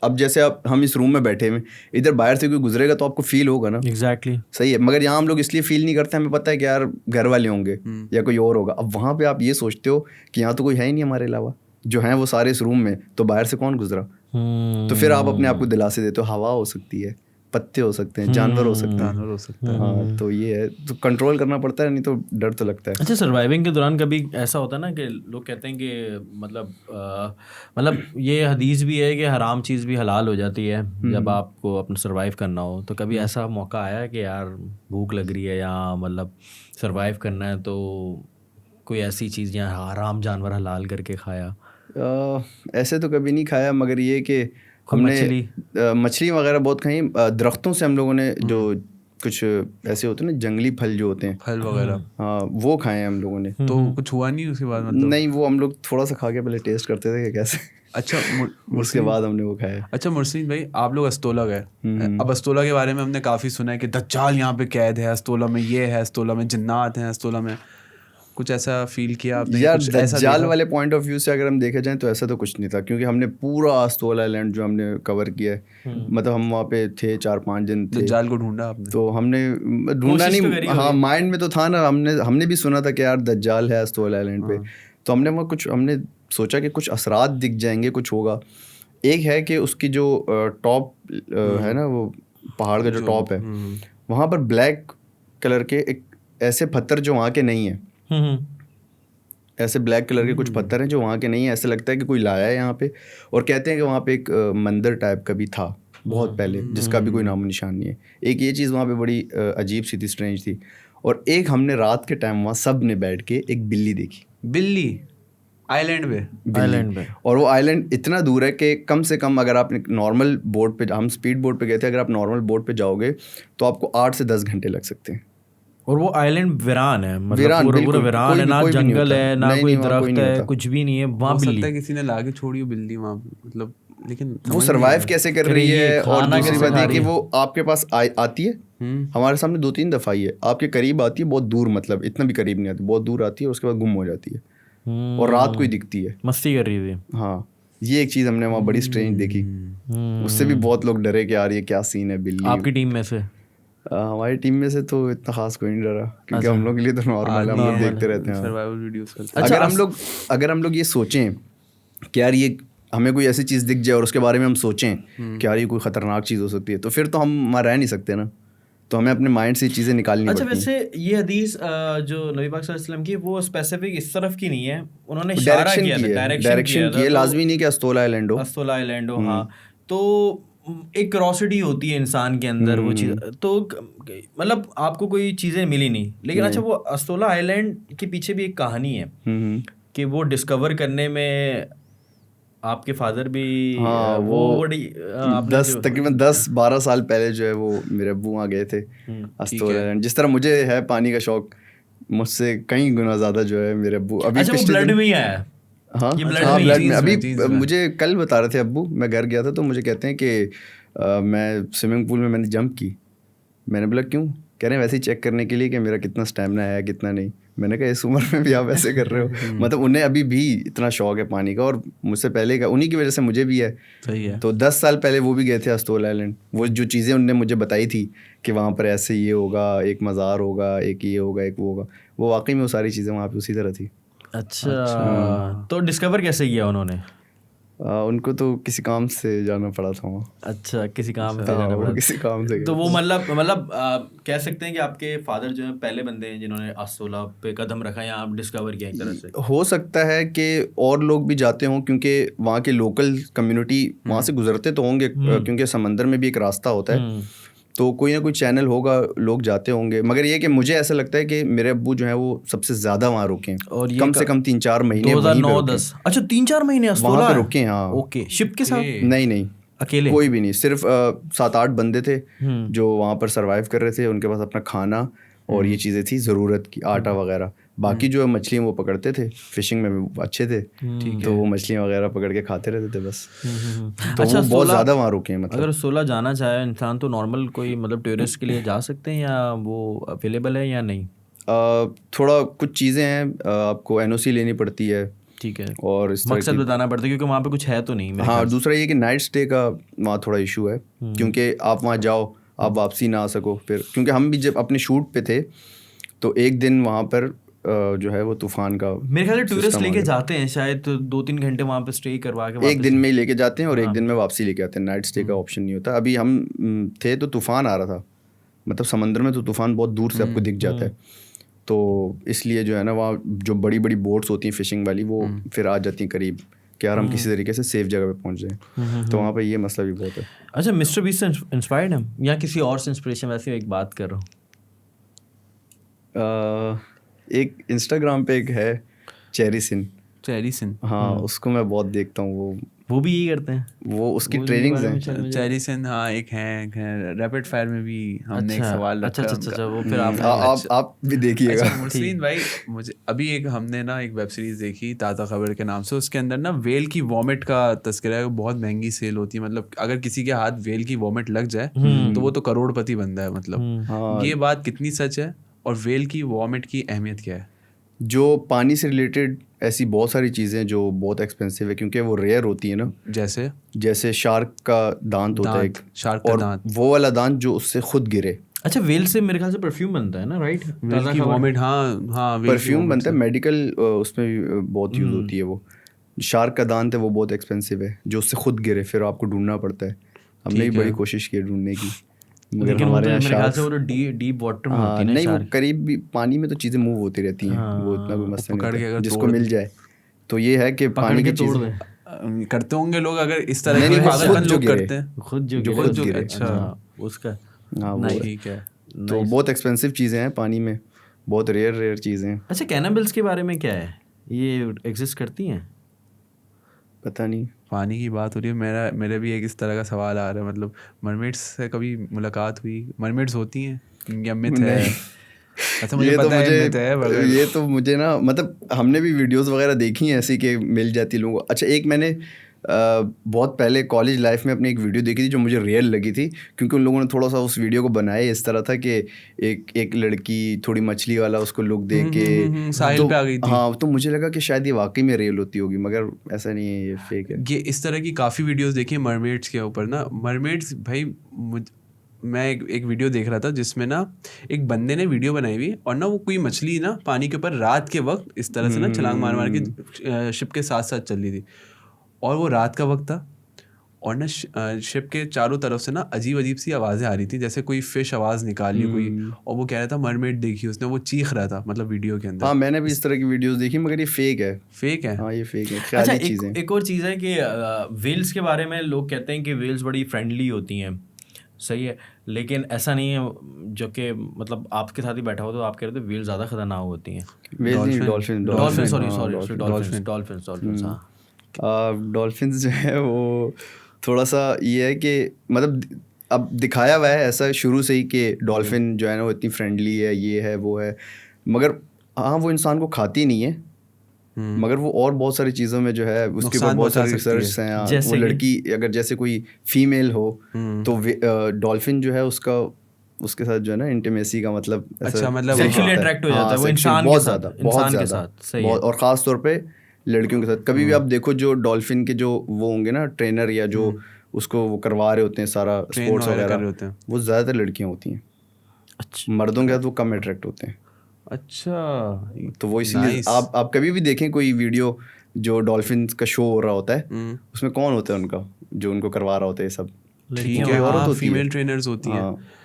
اب جیسے ہم اس روم میں بیٹھے ہوئے, ادھر باہر سے کوئی گزرے گا تو آپ کو فیل ہوگا نا. ایگزیکٹلی صحیح ہے, مگر یہاں ہم لوگ اس لیے فیل نہیں کرتے, ہمیں پتہ ہے کہ یار گھر والے ہوں گے یا کوئی اور ہوگا. اب وہاں پہ آپ یہ سوچتے ہو کہ یہاں تو کوئی ہے ہی نہیں ہمارے علاوہ, جو ہیں وہ سارے اس روم میں, تو باہر سے کون گزرا. تو پھر آپ اپنے آپ کو دلاسے دیتے ہو, ہوا ہو سکتی ہے, پتے ہو سکتے ہیں, جانور ہو سکتے ہیں. ہاں تو یہ ہے, تو کنٹرول کرنا پڑتا ہے, نہیں تو ڈر تو لگتا ہے. اچھا سروائیونگ کے دوران کبھی ایسا ہوتا ہے نا کہ لوگ کہتے ہیں کہ مطلب یہ حدیث بھی ہے کہ حرام چیز بھی حلال ہو جاتی ہے جب آپ کو اپنا سروائیو کرنا ہو, تو کبھی ایسا موقع آیا کہ یار بھوک لگ رہی ہے یا مطلب سروائیو کرنا ہے تو کوئی ایسی چیز یا حرام جانور حلال کر کے کھایا؟ ایسے تو کبھی نہیں کھایا, مگر یہ کہ ہم نے مچھلی وغیرہ بہت کھائیں. درختوں سے ہم لوگوں نے جو کچھ ایسے ہوتے ہیں نا جنگلی پھل جو ہوتے ہیں, پھل وغیرہ, ہاں وہ کھائے ہیں ہم لوگوں نے. تو کچھ ہوا نہیں اس کے بعد؟ نہیں, وہ ہم لوگ تھوڑا سا کھا کے پہلے ٹیسٹ کرتے تھے کہ کیسے. اچھا اس کے بعد ہم نے وہ کھایا. اچھا مرسین بھائی, آپ لوگ استولا گئے, اب استولا کے بارے میں ہم نے کافی سنا ہے کہ دجال یہاں پہ قید ہے, استولا میں یہ ہے, استولا میں جنات ہیں, استولا میں کچھ ایسا فیل کیا آپ نے؟ یار دجال والے پوائنٹ آف ویو سے اگر ہم دیکھا جائیں تو ایسا تو کچھ نہیں تھا, کیونکہ ہم نے پورا استول آئی لینڈ جو ہم نے کور کیا ہے, مطلب ہم وہاں پہ تھے 4-5 دن تھے. دجال کو ڈھونڈا آپ نے؟ تو ہم نے ڈھونڈا نہیں, ہاں مائنڈ میں تو تھا نا, ہم نے بھی سنا تھا کہ یار دجال ہے استول آئی لینڈ پہ. تو ہم نے وہاں کچھ ہم نے سوچا کہ کچھ اثرات دکھ جائیں گے, کچھ ہوگا. ایک ہے کہ اس کی جو ٹاپ ہے نا, وہ پہاڑ کا جو ٹاپ ہے, وہاں پر بلیک کلر کے ایک ایسے پتھر جو وہاں کے نہیں ہیں, ایسے بلیک کلر کے کچھ پتھر ہیں جو وہاں کے نہیں ہیں, ایسے لگتا ہے کہ کوئی لایا ہے یہاں پہ. اور کہتے ہیں کہ وہاں پہ ایک مندر ٹائپ کا بھی تھا بہت پہلے, جس کا بھی کوئی نام و نشان نہیں ہے. ایک یہ چیز وہاں پہ بڑی عجیب سی تھی, اسٹرینج تھی. اور ایک ہم نے رات کے ٹائم وہاں سب نے بیٹھ کے ایک بلی دیکھی. بلی آئی لینڈ پہ؟ اور وہ آئی لینڈ اتنا دور ہے کہ کم سے کم اگر آپ نارمل بوٹ پہ, ہم اسپیڈ بوٹ پہ گئے تھے, اگر آپ نارمل بوٹ پہ جاؤ گے تو آپ کو 8 سے 10 گھنٹے لگ سکتے ہیں. اور وہ آئی لینڈ ویران ہے, مطلب پورا ویران ہے, نہ جنگل ہے نہ کوئی درخت ہے, کچھ بھی نہیں ہے وہاں. بلی کسی نے لا کے چھوڑی بلی وہاں, مطلب لیکن وہ سروائیو کیسے کر رہی ہے. اور دوسری بات یہ کہ وہ آپ کے پاس آتی ہے, ہمارے سامنے 2-3 دفعہ آئی ہے, آپ کے قریب آتی ہے, بہت دور, مطلب اتنا بھی قریب نہیں آتی, بہت دور آتی ہے, اس کے بعد گم ہو جاتی ہے اور رات کو ہی دکھتی ہے, مستی کر رہی تھی. ہاں یہ ایک چیز ہم نے وہاں بڑی اسٹرینج دیکھی, اس سے بھی بہت لوگ ڈرے کہ یار یہ کیا سین ہے. بلی آپ کی ٹیم میں سے؟ ہماری ٹیم میں سے تو اتنا خاص کوئی نہیں ڈرا, کیونکہ ہم لوگ کے لیے تو نارمل ہے, ہم لوگ دیکھتے رہتے ہیں. اگر ہم لوگ یہ سوچیں کہ یار یہ ہمیں کوئی ایسی چیز دکھ جائے اور اس کے بارے میں ہم سوچیں کہ یار یہ کوئی خطرناک چیز ہو سکتی ہے, تو پھر تو ہم وہاں رہ نہیں سکتے نا. تو ہمیں اپنے مائنڈ سے یہ چیزیں نکالنی پڑتی ہیں. اچھا ویسے یہ حدیث جو نبی پاک صلی اللہ علیہ وسلم کی وہ اسپیسیفک اس طرف کی نہیں ہے, انہوں نے اشارہ کیا تھا, ڈائریکشن کی ہے, لازمی نہیں کہ استولا آئیلینڈ ہو. استولا آئیلینڈ ہو, ہاں. تو ایک کیوروسٹی ہوتی ہے انسان کے اندر وہ چیز, تو مطلب آپ کو کوئی چیزیں ملی نہیں, لیکن اچھا وہ استولا آئیلینڈ کے پیچھے بھی ایک کہانی ہے کہ وہ ڈسکور کرنے میں آپ کے فادر بھی تقریباً 10-12 سال پہلے جو ہے وہ میرے ابو وہاں گئے تھے استولا آئیلینڈ. جس طرح مجھے ہے پانی کا شوق, مجھ سے کئی گنا زیادہ جو ہے میرے ابو ابھی بلڈ میں ہی آیا. ہاں بلڈ میں. ابھی مجھے کل بتا رہے تھے ابو, میں گھر گیا تھا تو مجھے کہتے ہیں کہ میں سوئمنگ پول میں نے جمپ کی. میں نے بولا کیوں؟ کہہ رہے ہیں ویسے ہی چیک کرنے کے لیے کہ میرا کتنا اسٹیمنا ہے کتنا نہیں. میں نے کہا اس عمر میں بھی آپ ایسے کر رہے ہو. مطلب انہیں ابھی بھی اتنا شوق ہے پانی کا, اور مجھ سے پہلے کا انہیں کی وجہ سے مجھے بھی ہے. صحیح ہے. تو 10 سال پہلے وہ بھی گئے تھے استولا آئیلینڈ. وہ جو چیزیں انہوں نے مجھے بتائی تھی کہ وہاں پر ایسے یہ ہوگا, ایک مزار ہوگا, ایک یہ ہوگا, ایک وہ ہوگا, وہ واقعی میں وہ ساری چیزیں وہاں پہ اسی طرح تھی. اچھا تو ڈسکور کیسے کیا انہوں نے؟ ان کو تو کسی کام سے جانا پڑا تھا وہاں. اچھا کسی کام سے جانا پڑا, کسی کام سے. تو وہ مطلب کہہ سکتے ہیں کہ آپ کے فادر جو ہیں پہلے بندے ہیں جنہوں نے استولا پہ قدم رکھا یا آپ ڈسکور کیا ایک طرح سے. ہو سکتا ہے کہ اور لوگ بھی جاتے ہوں, کیونکہ وہاں کے لوکل کمیونٹی وہاں سے گزرتے تو ہوں گے, کیونکہ سمندر میں بھی ایک راستہ ہوتا ہے, تو کوئی نہ کوئی چینل ہوگا, لوگ جاتے ہوں گے. مگر یہ کہ مجھے ایسا لگتا ہے کہ میرے ابو جو ہیں وہ سب سے زیادہ وہاں رکے ہیں, اور کم سے کم 3-4 مہینے. 2009-10 اچھا 3-4 مہینے وہاں پہ رکے. ہاں اوکے. شپ کے ساتھ؟ نہیں اکیلے, کوئی بھی نہیں, صرف 7-8 بندے تھے جو وہاں پر سروائیو کر رہے تھے. ان کے پاس اپنا کھانا اور یہ چیزیں تھی ضرورت کی, آٹا وغیرہ. باقی جو مچھلیاں وہ پکڑتے تھے, فشنگ میں اچھے تھے, تو وہ مچھلیاں وغیرہ پکڑ کے کھاتے رہتے تھے بس. تو وہ بہت زیادہ وہاں رکے ہیں. مطلب اگر استولا جانا چاہے انسان تو نارمل کوئی مطلب ٹورسٹ کے لیے جا سکتے ہیں, یا وہ اویلیبل ہے یا نہیں؟ تھوڑا کچھ چیزیں ہیں, آپ کو NOC لینی پڑتی ہے. ٹھیک ہے. اور مقصد بتانا پڑتا ہے کیونکہ وہاں پہ کچھ ہے تو نہیں. ہاں دوسرا یہ کہ نائٹ اسٹے کا وہاں تھوڑا ایشو ہے, کیونکہ آپ وہاں جاؤ آپ واپسی نہ آ سکو پھر. کیونکہ ہم بھی جب اپنے شوٹ پہ تھے تو ایک دن وہاں پر جو ہے وہ طوفان کا, میرے خیال سے ٹورسٹ لے کے جاتے ہیں شاید 2-3 گھنٹے وہاں پہ اسٹے کروا کے, ایک دن میں ہی لے کے جاتے ہیں اور ایک دن میں واپسی لے کے آتے ہیں. نائٹ اسٹے کا آپشن نہیں ہوتا. ابھی ہم تھے تو طوفان آ رہا تھا, مطلب سمندر میں تو طوفان بہت دور سے آپ کو دکھ جاتا ہے, تو اس لیے جو ہے نا وہاں جو بڑی بڑی بوٹس ہوتی ہیں فشنگ والی, وہ پھر آ جاتی ہیں قریب کہ یار ہم کسی طریقے سے سیف جگہ پہ پہنچ جائیں. تو وہاں پہ یہ مسئلہ بھی بہت ہے. اچھا مسٹر بیسٹ سے انسپائرڈ ہیں یا کسی اور سے انسپریشن؟ ویسے ایک بات کر رہا ہوں, ایک انسٹاگرام پہ ایک ہے چیری سن. ہاں اس کو میں بہت دیکھتا ہوں. وہ بھی یہی کرتے ہیں, وہ اس کی ٹریننگز ہیں. چیری سن ہاں ایک ہیں ریپڈ فائر میں بھی ہم نے ایک سوال رکھا. اچھا وہ پھر آپ بھی دیکھیے گا. مرسلین بھائی مجھے ابھی ایک ہم نے نا ایک ویب سیریز دیکھی تازہ خبر کے نام سے, اس کے اندر نا ویل کی وامٹ کا تذکرہ ہے. بہت مہنگی سیل ہوتی ہے, مطلب اگر کسی کے ہاتھ ویل کی وامٹ لگ جائے تو وہ تو کروڑ پتی بنتا ہے. مطلب یہ بات کتنی سچ ہے, اور ویل کی وامٹ کی اہمیت کیا ہے؟ جو پانی سے ریلیٹڈ ایسی بہت ساری چیزیں جو بہت ایکسپینسو ہے, کیونکہ وہ ریئر ہوتی ہے نا. جیسے شارک کا دانت ہوتا ہے ایک, اور وہ والا دانت جو اس سے خود گرے. اچھا ویل سے میرے خیال سے پرفیوم بنتا ہے نا, رائٹ؟ ویل کی وامٹ, ہاں پرفیوم بنتا ہے, میڈیکل اس میں بھی بہت یوز ہوتی ہے. وہ شارک کا دانت ہے وہ بہت ایکسپینسو ہے, جو اس سے خود گرے پھر آپ کو ڈھونڈنا پڑتا ہے. ہم نے بھی بڑی کوشش کی ڈھونڈنے کی, مگر ہمارے ڈیپ واٹر میں ہوتی ہے نہیں, وہ قریب بھی پانی میں تو چیزیں موو ہوتی رہتی ہیں, وہ اتنا کوئی مسئلہ نہیں, جس کو مل جائے. تو یہ ہے کہ پانی کی چیزیں کرتے ہوں گے لوگ, اگر اس طرح کے پاگل لوگ کرتے ہیں خود جو گرے. اچھا اس کا ٹھیک ہے. تو بہت ایکسپینسو چیزیں ہیں پانی میں, بہت ریئر چیزیں. اچھا کینیبلس کے بارے میں کیا ہے, یہ ایگزسٹ کرتی ہیں؟ پتہ نہیں. پانی کی بات ہو رہی ہے, میرے بھی ایک اس طرح کا سوال آ رہا ہے, مطلب مرمیڈس سے کبھی ملاقات ہوئی؟ مرمیڈس ہوتی ہیں یا مت ہے؟ اچھا مجھے پتہ ہے مت ہے. یہ تو مجھے نا مطلب ہم نے بھی ویڈیوز وغیرہ دیکھی ہیں ایسی کہ مل جاتی لوگوں کو. اچھا ایک میں نے بہت پہلے کالج لائف میں اپنی ایک ویڈیو دیکھی تھی جو مجھے ریئل لگی تھی, کیونکہ ان لوگوں نے تھوڑا سا اس ویڈیو کو بنایا اس طرح تھا کہ ایک لڑکی تھوڑی مچھلی والا اس کو لک دے کے ساحل پہ آ گئی تھی. ہاں تو مجھے لگا کہ شاید یہ واقعی میں ریئل ہوتی ہوگی, مگر ایسا نہیں ہے, یہ فیک ہے. یہ اس طرح کی کافی ویڈیوز دیکھی ہیں مرمیڈس کے اوپر نا. مرمیڈس بھائی میں ایک ویڈیو دیکھ رہا تھا جس میں نا ایک بندے نے ویڈیو بنائی ہوئی, اور نا وہ کوئی مچھلی نا پانی کے اوپر رات کے وقت اس طرح سے نا چھلانگ مار کے شپ کے ساتھ چل رہی تھی, اور وہ رات کا وقت تھا, اور نا شپ کے چاروں طرف سے نا عجیب عجیب سی آوازیں آ رہی تھیں, جیسے کوئی فش آواز نکالی کوئی, اور وہ کہہ رہا تھا مرمیڈ دیکھی اس نے, وہ چیخ رہا تھا مطلب ویڈیو کے اندر. ہاں میں نے بھی اس طرح کی ویڈیوز دیکھی, مگر یہ فیک ہے. فیک ہے. ہاں یہ فیک ہے. اچھا ایک اور چیز ہے کہ ویلز کے بارے میں لوگ کہتے ہیں کہ ویلز بڑی فرینڈلی ہوتی ہیں, صحیح ہے, لیکن ایسا نہیں ہے, جو کہ مطلب آپ کے ساتھ ہی بیٹھا ہو تو آپ کہہ رہے تھے ویل زیادہ خطرناک ہوتی ہیں. ڈولفنس جو ہے وہ تھوڑا سا یہ ہے کہ مطلب اب دکھایا ہوا ہے ایسا شروع سے ہی کہ ڈولفن جو ہے نا وہ اتنی فرینڈلی ہے, یہ ہے وہ ہے, مگر ہاں وہ انسان کو کھاتی نہیں ہے, مگر وہ اور بہت ساری چیزوں میں جو ہے اس کے اوپر بہت سارے ریسرچ ہیں. وہ لڑکی اگر جیسے کوئی فیمیل ہو تو ڈولفن جو ہے اس کے ساتھ جو ہے نا انٹیمیسی کا مطلب سیکشولی اٹریکٹ ہو جاتا ہے وہ انسان بہت زیادہ, بہت زیادہ, اور خاص طور پہ لڑکیوں کے ساتھ. کبھی بھی آپ دیکھو جو ڈولفن کے جو وہ ہوں گے نا ٹرینر یا جو اس کو وہ کروا رہے ہوتے ہیں سارا اسپورٹس وغیرہ, وہ زیادہ تر لڑکیاں ہوتی ہیں. اچھا, مردوں کے ساتھ وہ کم اٹریکٹ ہوتے ہیں. اچھا, تو وہ اسی لیے آپ کبھی بھی دیکھیں کوئی ویڈیو جو ڈولفنس کا شو ہو رہا ہوتا ہے, اس میں کون ہوتا ہے ان کا جو ان کو کروا رہا ہوتا ہے یہ سب, فیمیل ٹرینرز ہوتی ہیں.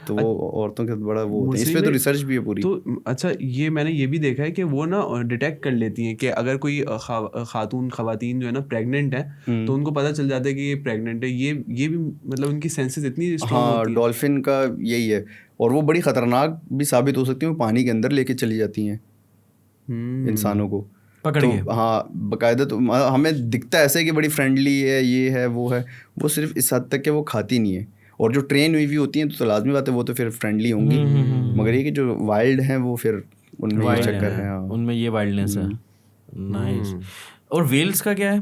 تو وہ عورتوں کے بڑا وہ ہوتا ہے, اس پہ تو ریسرچ بھی ہے پوری. تو اچھا یہ میں نے یہ بھی دیکھا ہے کہ وہ نا ڈیٹیکٹ کر لیتی ہیں کہ اگر کوئی خواتین جو ہے نا پریگننٹ ہے تو ان کو پتہ چل جاتا ہے کہ یہ پریگننٹ ہے. یہ بھی مطلب ان کی سینسز اتنی اسٹرانگ ہوتی ہیں. ڈولفن کا یہی ہے, اور وہ بڑی خطرناک بھی ثابت ہو سکتی ہیں, وہ پانی کے اندر لے کے چلی جاتی ہیں انسانوں کو پکڑ کے. ہاں باقاعدہ, تو ہمیں دکھتا ہے ایسے کہ بڑی فرینڈلی ہے, یہ ہے وہ ہے, وہ صرف اس حد تک کہ وہ کھاتی نہیں ہے. اور جو ٹرین ہوئی ہوتی ہیں تو لازمی بات ہے وہ تو پھر فرینڈلی ہوں گی, مگر یہ کہ جو وائلڈ ہیں وہ پھر ان میں یہ چکر ہے, ان میں یہ وائلڈنس ہے. نائس. اور ویلز کا کیا ہے؟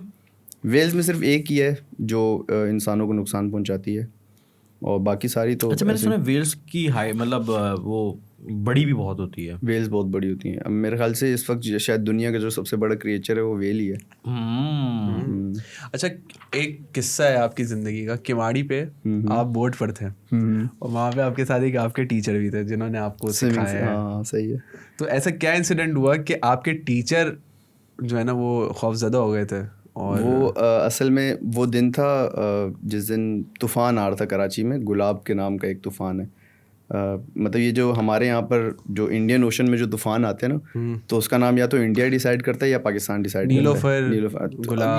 ویلز میں صرف ایک ہی ہے جو انسانوں کو نقصان پہنچاتی ہے, اور باقی ساری تو. اچھا میں نے سنا ویلز کی ہائی مطلب وہ بڑی بھی بہت ہوتی ہے. ویلز بہت بڑی ہوتی ہیں. اب میرے خیال سے اس وقت شاید دنیا کا جو سب سے بڑا کریچر ہے وہ ویل ہی ہے. اچھا ایک قصہ ہے آپ کی زندگی کا. کیواڑی پہ آپ بورڈ پر تھے اور وہاں پہ آپ کے ساتھ ایک آپ کے ٹیچر بھی تھے جنہوں نے آپ کو سکھایا ہے. ہاں صحیح ہے. تو ایسا کیا انسیڈنٹ ہوا کہ آپ کے ٹیچر جو ہے نا وہ خوف زدہ ہو گئے تھے؟ اور وہ اصل میں وہ دن تھا جس دن طوفان آ رہا تھا کراچی میں. گلاب کے نام کا ایک طوفان ہے, مطلب یہ جو ہمارے یہاں پر جو انڈین اوشن میں جو طوفان آتے ہیں نا, تو اس کا نام یا تو انڈیا ڈیسائیڈ کرتا ہے یا پاکستان ڈیسائیڈ کرتا ہے. نیلوفر.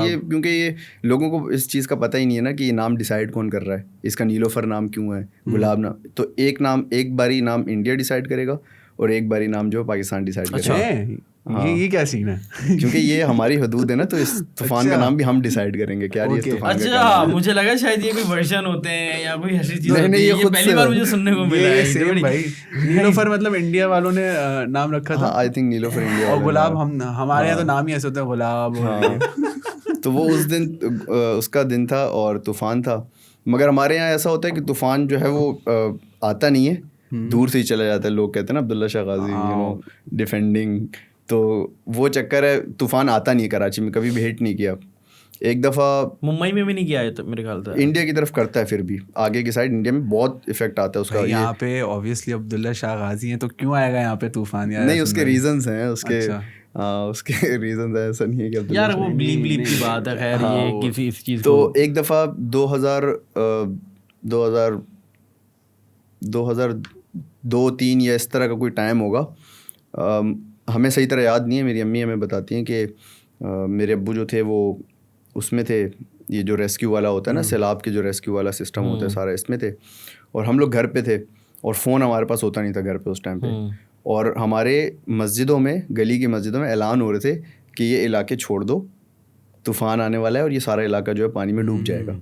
یہ کیونکہ یہ لوگوں کو اس چیز کا پتہ ہی نہیں ہے نا کہ یہ نام ڈیسائیڈ کون کر رہا ہے, اس کا نیلوفر نام کیوں ہے, گلاب نام. تو ایک باری نام انڈیا ڈیسائیڈ کرے گا اور ایک باری نام جو پاکستان ڈیسائیڈ کرے گا. یہ کیا سین ہے؟ کیونکہ یہ ہماری حدود ہے نا, تو اس طوفان کا نام بھی ہم ڈیسائیڈ کریں گے کیا یہ طوفان کا. اچھا مجھے لگا شاید یہ کوئی ورژن ہوتے ہیں یا کوئی ایسی چیز ہوتی ہے. یہ پہلی بار مجھے سننے کو ملا ہے بھائی. نیلوفر مطلب انڈیا والوں نے نام رکھا تھا. I think Niloufer India. اور گلاب ہمارے یہاں تو نام ہی ایسے ہوتے ہیں گلاب. تو وہ اس دن اس کا دن تھا اور طوفان تھا, مگر ہمارے یہاں ایسا ہوتا ہے کہ طوفان جو ہے وہ آتا نہیں ہے, دور سے ہی چلا جاتا ہے. لوگ کہتے ہیں نا عبداللہ شاہ غازی ڈیفینڈنگ, تو وہ چکر ہے. طوفان آتا نہیں ہے کراچی میں, کبھی بھی ہٹ نہیں کیا. ایک دفعہ ممبئی میں بھی نہیں کیا ہے میرے خیال سے. انڈیا کی طرف کرتا ہے, پھر بھی آگے کی سائڈ انڈیا میں بہت افیکٹ آتا ہے اس کا. یہاں پہ اوبیسلی عبداللہ شاہ غازی ہیں تو کیوں آئے گا یہاں پہ طوفان؟ نہیں اس کے ریزنس ہیں, اس کے ریزنس ہیں, ایسا نہیں ہے کہ یار وہ بلیپ کی بات ہے. خیر یہ کسی اس چیز تو ایک دفعہ 2002-3 یا اس طرح کا کوئی ٹائم ہوگا, ہمیں صحیح طرح یاد نہیں ہے. میری امی ہمیں بتاتی ہیں کہ میرے ابو جو تھے وہ اس میں تھے, یہ جو ریسکیو والا ہوتا ہے نا, سیلاب کے جو ریسکیو والا سسٹم ہوتا ہے سارا اس میں تھے, اور ہم لوگ گھر پہ تھے اور فون ہمارے پاس ہوتا نہیں تھا گھر پہ اس ٹائم پہ. اور ہمارے مسجدوں میں, گلی کی مسجدوں میں اعلان ہو رہے تھے کہ یہ علاقے چھوڑ دو, طوفان آنے والا ہے اور یہ سارا علاقہ جو ہے پانی میں ڈوب جائے گا.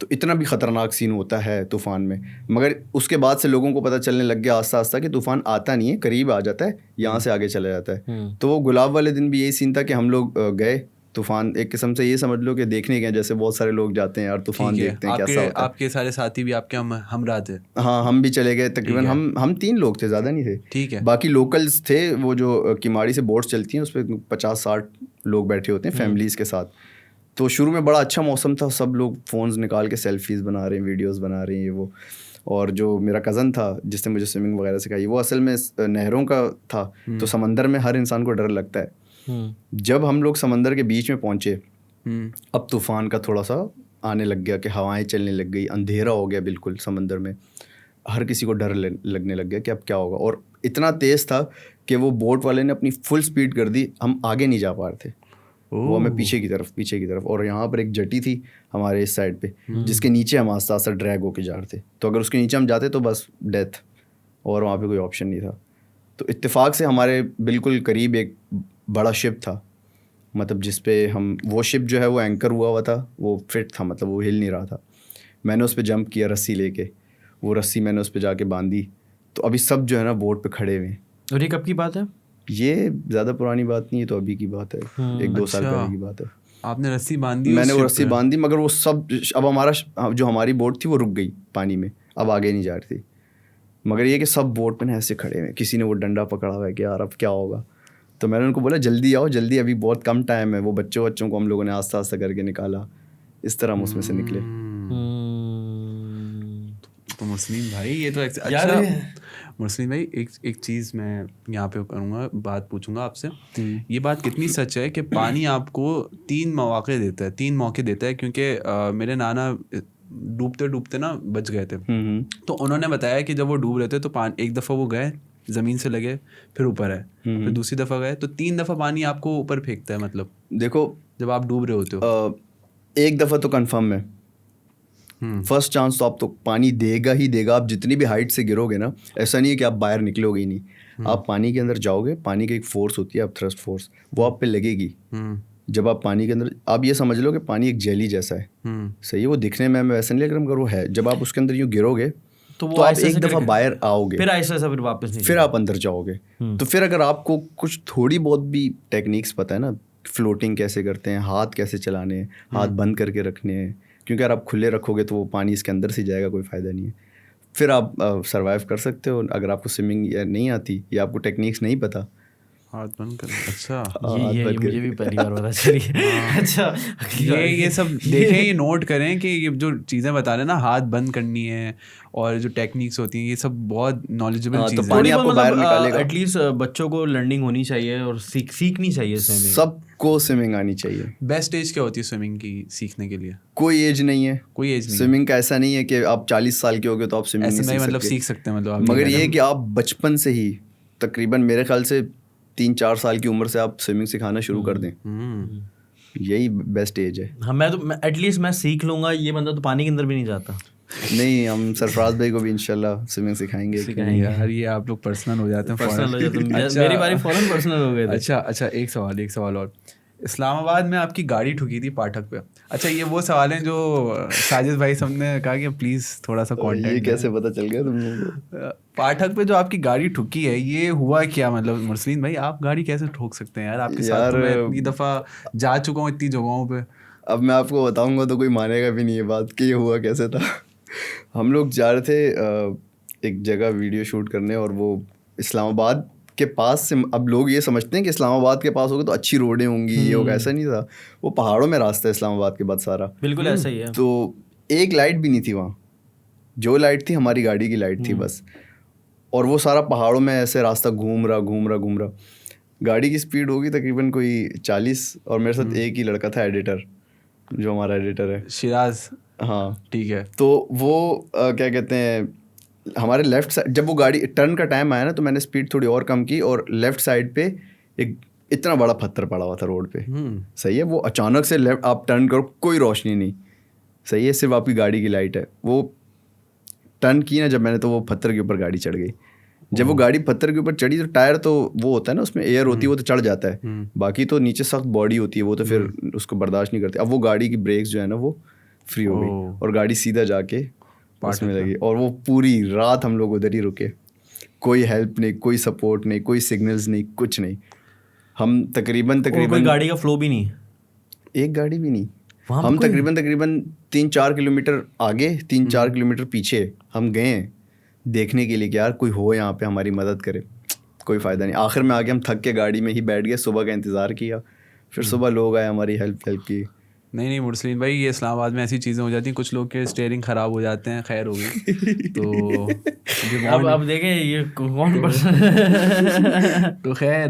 تو اتنا بھی خطرناک سین ہوتا ہے طوفان میں. مگر اس کے بعد سے لوگوں کو پتہ چلنے لگ گیا آہستہ آہستہ کہ طوفان آتا نہیں ہے, قریب آ جاتا ہے, یہاں سے آگے چلا جاتا ہے. تو وہ گلاب والے دن بھی یہی سین تھا کہ ہم لوگ گئے طوفان, ایک قسم سے یہ سمجھ لو کہ دیکھنے گئے, جیسے بہت سارے لوگ جاتے ہیں اور طوفان دیکھتے ہیں کیسا ہوتا ہے. آپ کے سارے ساتھی بھی آپ کے ہمراہ تھے؟ ہاں ہم بھی چلے گئے. تقریباً ہم 3 لوگ تھے, زیادہ نہیں تھے. ٹھیک ہے. باقی لوکلز تھے, وہ جو کیماڑی سے بوٹس چلتی ہیں اس پہ 50-60 لوگ بیٹھے ہوتے ہیں فیملیز کے ساتھ. تو شروع میں بڑا اچھا موسم تھا, سب لوگ فونز نکال کے سیلفیز بنا رہے ہیں, ویڈیوز بنا رہے ہیں, یہ وہ. اور جو میرا کزن تھا جس نے مجھے سوئمنگ وغیرہ سکھائی, وہ اصل میں نہروں کا تھا, تو سمندر میں ہر انسان کو ڈر لگتا ہے. جب ہم لوگ سمندر کے بیچ میں پہنچے, اب طوفان کا تھوڑا سا آنے لگ گیا کہ ہوائیں چلنے لگ گئی, اندھیرا ہو گیا بالکل سمندر میں, ہر کسی کو ڈر لگنے لگ گیا کہ اب کیا ہوگا. اور اتنا تیز تھا کہ وہ بوٹ والے نے اپنی فل سپیڈ کر دی, ہم آگے نہیں جا پا رہے تھے, وہ ہمیں پیچھے کی طرف. اور یہاں پر ایک جٹی تھی ہمارے اس سائڈ پہ جس کے نیچے ہم آستہ آستہ ڈریگ ہو کے جا رہے تھے, تو اگر اس کے نیچے ہم جاتے تو بس ڈیتھ, اور وہاں پہ کوئی آپشن نہیں تھا. تو اتفاق سے ہمارے بالکل قریب ایک بڑا شپ تھا, مطلب جس پہ ہم, وہ شپ جو ہے وہ اینکر ہوا تھا, وہ فٹ تھا, مطلب وہ ہل نہیں رہا تھا. میں نے اس پہ جمپ کیا رسی لے کے, وہ رسی میں نے اس پہ جا کے باندھی, تو ابھی سب جو ہے نا بوٹ پہ کھڑے ہوئے ہیں. اور یہ کب کی بات ہے؟ یہ زیادہ پرانی بات نہیں ہے, تو ابھی کی بات ہے, 1-2 سال پہلے کی بات ہے. آپ نے رسی باندھی؟ میں نے وہ رسی باندھی, مگر وہ سب, اب ہماری بوٹ تھی وہ رک گئی پانی میں, اب آگے نہیں جا رہی تھی. مگر یہ کہ سب بوٹ پہ ایسے کھڑے ہوئے, کسی نے وہ ڈنڈا پکڑا ہوا ہے کہ یار اب کیا ہوگا. تو میں نے ان کو بولا جلدی آؤ جلدی, ابھی بہت کم ٹائم ہے. وہ بچوں کو ہم لوگوں نے آستہ آستہ کر کے نکالا, اس طرح ہم اس میں سے نکلے. تو مسلم بھائی یہ تو اچھا, مسلم بھائی ایک چیز میں یہاں پہ کروں گا, بات پوچھوں گا آپ سے, یہ بات کتنی سچ ہے کہ پانی آپ کو 3 موقع دیتا ہے, کیونکہ میرے نانا ڈوبتے نا بچ گئے تھے, تو انہوں نے بتایا کہ جب وہ ڈوب رہے تھے تو ایک دفعہ وہ گئے زمین سے لگے, پھر اوپر ہے, پھر دوسری دفعہ گئے, تو 3 دفعہ پانی آپ کو اوپر پھینکتا ہے. مطلب دیکھو جب آپ ڈوب رہے ہوتے ہو, ایک دفعہ تو کنفرم ہے, فرسٹ چانس تو آپ تو پانی دے گا ہی دے گا. آپ جتنی بھی ہائٹ سے گرو گے نا, ایسا نہیں ہے کہ آپ باہر نکلو گے ہی نہیں, آپ پانی کے اندر جاؤ گے, پانی کی ایک فورس ہوتی ہے, آپ تھرسٹ فورس, وہ آپ پہ لگے گی. جب آپ پانی کے اندر, آپ یہ سمجھ لو کہ پانی ایک جیلی جیسا ہے, صحیح ہے, وہ دکھنے میں ہمیں ویسا نہیں لگ رہا مگر وہ ہے. جب آپ اس کے اندر یوں گرو گے تو آپ ایک دفعہ باہر آؤ گے, پھر آپ اندر جاؤ گے. تو پھر اگر آپ کو کچھ تھوڑی بہت بھی ٹیکنیکس پتہ ہے نا, فلوٹنگ کیسے کرتے ہیں, ہاتھ کیسے چلانے ہیں, ہاتھ بند کر کے رکھنے ہیں, کیونکہ اگر آپ کھلے رکھو گے تو وہ پانی اس کے اندر سے جائے گا, کوئی فائدہ نہیں ہے. پھر آپ سروائیو کر سکتے ہو. اگر آپ کو سوئمنگ نہیں آتی یا آپ کو ٹیکنیکس نہیں پتہ, ہاتھ بند کر. اچھا مجھے بھی پہلی بار پتا چلی. اچھا یہ سب دیکھیں, یہ نوٹ کریں کہ یہ جو چیزیں بتا رہے ہیں نا, ہاتھ بند کرنی ہے اور جو ٹیکنیکس ہوتی ہیں, یہ سب بہت نالجبل چیزیں ہیں. پانی آپ کو باہر نکالے گا. ایٹ لیسٹ بچوں کو لرننگ ہونی چاہیے اور سیکھنی چاہیے سوئمنگ. سب کو سوئمنگ آنی چاہیے. بیسٹ ایج کیا ہوتی ہے سوئمنگ کی سیکھنے کے لیے؟ کوئی ایج نہیں ہے, کوئی ایج نہیں. سوئمنگ کا ایسا نہیں ہے کہ آپ 40 سال کے ہو گئے تو آپ سوئمنگ نہیں سیکھ سکتے, مطلب مگر یہ کہ آپ بچپن سے ہی تقریباً میرے خیال سے 3-4 سال کی عمر سے آپ سوئمنگ سکھانا شروع کر دیں, یہی بیسٹ ایج ہے. ہاں میں تو ایٹ لیسٹ میں سیکھ لوں گا, یہ بندہ تو پانی کے اندر بھی نہیں جاتا. نہیں, ہم سرفراز بھائی کو بھی انشاءاللہ سوئمنگ سکھائیں گے. یار یہ آپ لوگ پرسنل ہو جاتے ہیں, میری باری فوراً پرسنل ہو گئے تھے. اچھا ایک سوال اور, اسلام آباد میں آپ کی گاڑی ٹھکی تھی پاٹھک پہ. اچھا یہ وہ سوال ہیں جو ساجد بھائی سب نے کہا کہ پلیز تھوڑا سا کانٹینٹ. یہ کیسے پتا چل گیا تم لوگوں کو؟ پاٹھک پہ جو آپ کی گاڑی ٹھکی ہے, یہ ہوا کیا؟ مطلب مرسلین بھائی آپ گاڑی کیسے ٹھوک سکتے ہیں یار, آپ کے ساتھ میں اتنی دفعہ جا چکا ہوں اتنی جگہوں پہ. اب میں آپ کو بتاؤں گا تو کوئی مانے گا بھی نہیں یہ بات کہ یہ ہوا کیسے تھا. ہم لوگ جا رہے تھے ایک جگہ ویڈیو شوٹ کرنے, اور وہ اسلام آباد کے پاس سے. اب لوگ یہ سمجھتے ہیں کہ اسلام آباد کے پاس ہوگا تو اچھی روڈیں ہوں گی, یہ ہوگا, ایسا نہیں تھا. وہ پہاڑوں میں راستہ ہے اسلام آباد کے بعد سارا, بالکل ایسا ہی ہے. تو ایک لائٹ بھی نہیں تھی وہاں, جو لائٹ تھی ہماری گاڑی کی لائٹ تھی بس, اور وہ سارا پہاڑوں میں ایسے راستہ گھوم رہا. گاڑی کی اسپیڈ ہوگی تقریباً کوئی 40, اور میرے ساتھ ایک ہی لڑکا تھا ایڈیٹر, جو ہمارا ایڈیٹر ہے شیراز. ہاں ٹھیک ہے. تو وہ کیا کہتے ہیں, ہمارے لیفٹ سائڈ جب وہ گاڑی ٹرن کا ٹائم آیا نا, تو میں نے اسپیڈ تھوڑی اور کم کی, اور لیفٹ سائڈ پہ ایک اتنا بڑا پتھر پڑا ہوا تھا روڈ پہ. صحیح ہے, وہ اچانک سے لیفٹ آپ ٹرن کرو, کوئی روشنی نہیں, صحیح ہے, صرف آپ کی گاڑی کی لائٹ ہے. وہ ٹرن کی نا جب میں نے, تو وہ پتھر کے اوپر گاڑی چڑھ گئی. جب وہ گاڑی پتھر کے اوپر چڑھی تو ٹائر تو وہ ہوتا ہے نا, اس میں ایئر ہوتی ہے, وہ تو چڑھ جاتا ہے, باقی تو نیچے سخت باڈی ہوتی ہے, وہ تو پھر اس کو برداشت نہیں کرتے. اب وہ گاڑی کی بریکس جو ہے نا وہ فری ہو گئی, اور گاڑی سیدھا جا کے پاس میں لگی, اور وہ پوری رات ہم لوگ ادھر ہی رکے. کوئی ہیلپ نہیں, کوئی سپورٹ نہیں, کوئی سگنلز نہیں, کچھ نہیں. ہم تقریباً گاڑی کا فلو بھی نہیں, ایک گاڑی بھی نہیں. ہم تقریباً 3-4 کلومیٹر آگے 3-4 کلومیٹر پیچھے ہم گئے دیکھنے کے لیے کہ یار کوئی ہو یہاں پہ ہماری مدد کرے. کوئی فائدہ نہیں. آخر میں آگے ہم تھک کے گاڑی میں ہی بیٹھ گئے, صبح کا انتظار کیا, پھر صبح لوگ آئے ہماری ہیلپ کی. نہیں مرسلین بھائی, یہ اسلام آباد میں ایسی چیزیں ہو جاتی ہیں, کچھ لوگ کے اسٹیئرنگ خراب ہو جاتے ہیں, خیر ہو گئی. تو اب دیکھیں یہ کون پرسن تو خیر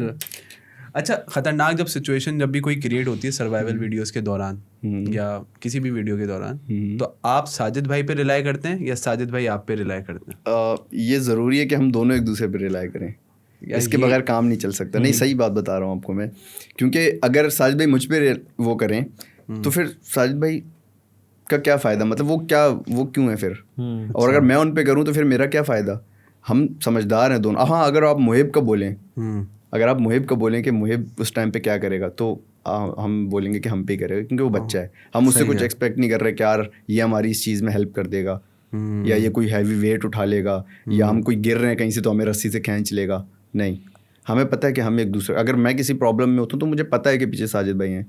اچھا خطرناک جب سچویشن جب بھی کوئی کریٹ ہوتی ہے سروائیول ویڈیوز کے دوران یا کسی بھی ویڈیو کے دوران, تو آپ ساجد بھائی پہ ریلائی کرتے ہیں یا ساجد بھائی آپ پہ ریلائی کرتے ہیں؟ یہ ضروری ہے کہ ہم دونوں ایک دوسرے پہ ریلائی کریں, اس کے بغیر کام نہیں چل سکتا. نہیں صحیح بات بتا رہا ہوں آپ کو میں, کیونکہ اگر ساجد بھائی مجھ پہ وہ کریں تو پھر ساجد بھائی کا کیا فائدہ, مطلب وہ کیوں ہے پھر, اور اگر میں ان پہ کروں تو پھر میرا کیا فائدہ. ہم سمجھدار ہیں دونوں. ہاں اگر آپ محب کا بولیں کہ محب اس ٹائم پہ کیا کرے گا, تو ہم بولیں گے کہ ہم پہ ہی کرے گا, کیونکہ وہ بچہ ہے. ہم اس سے کچھ ایکسپیکٹ نہیں کر رہے کہ یار یہ ہماری اس چیز میں ہیلپ کر دے گا, یا یہ کوئی ہیوی ویٹ اٹھا لے گا, یا ہم کوئی گر رہے ہیں کہیں سے تو ہمیں رسی سے کھینچ لے گا. نہیں, ہمیں پتہ ہے کہ ہم ایک دوسرے, اگر میں کسی پرابلم میں ہوتا ہوں تو مجھے پتہ ہے کہ پیچھے ساجد بھائی ہیں.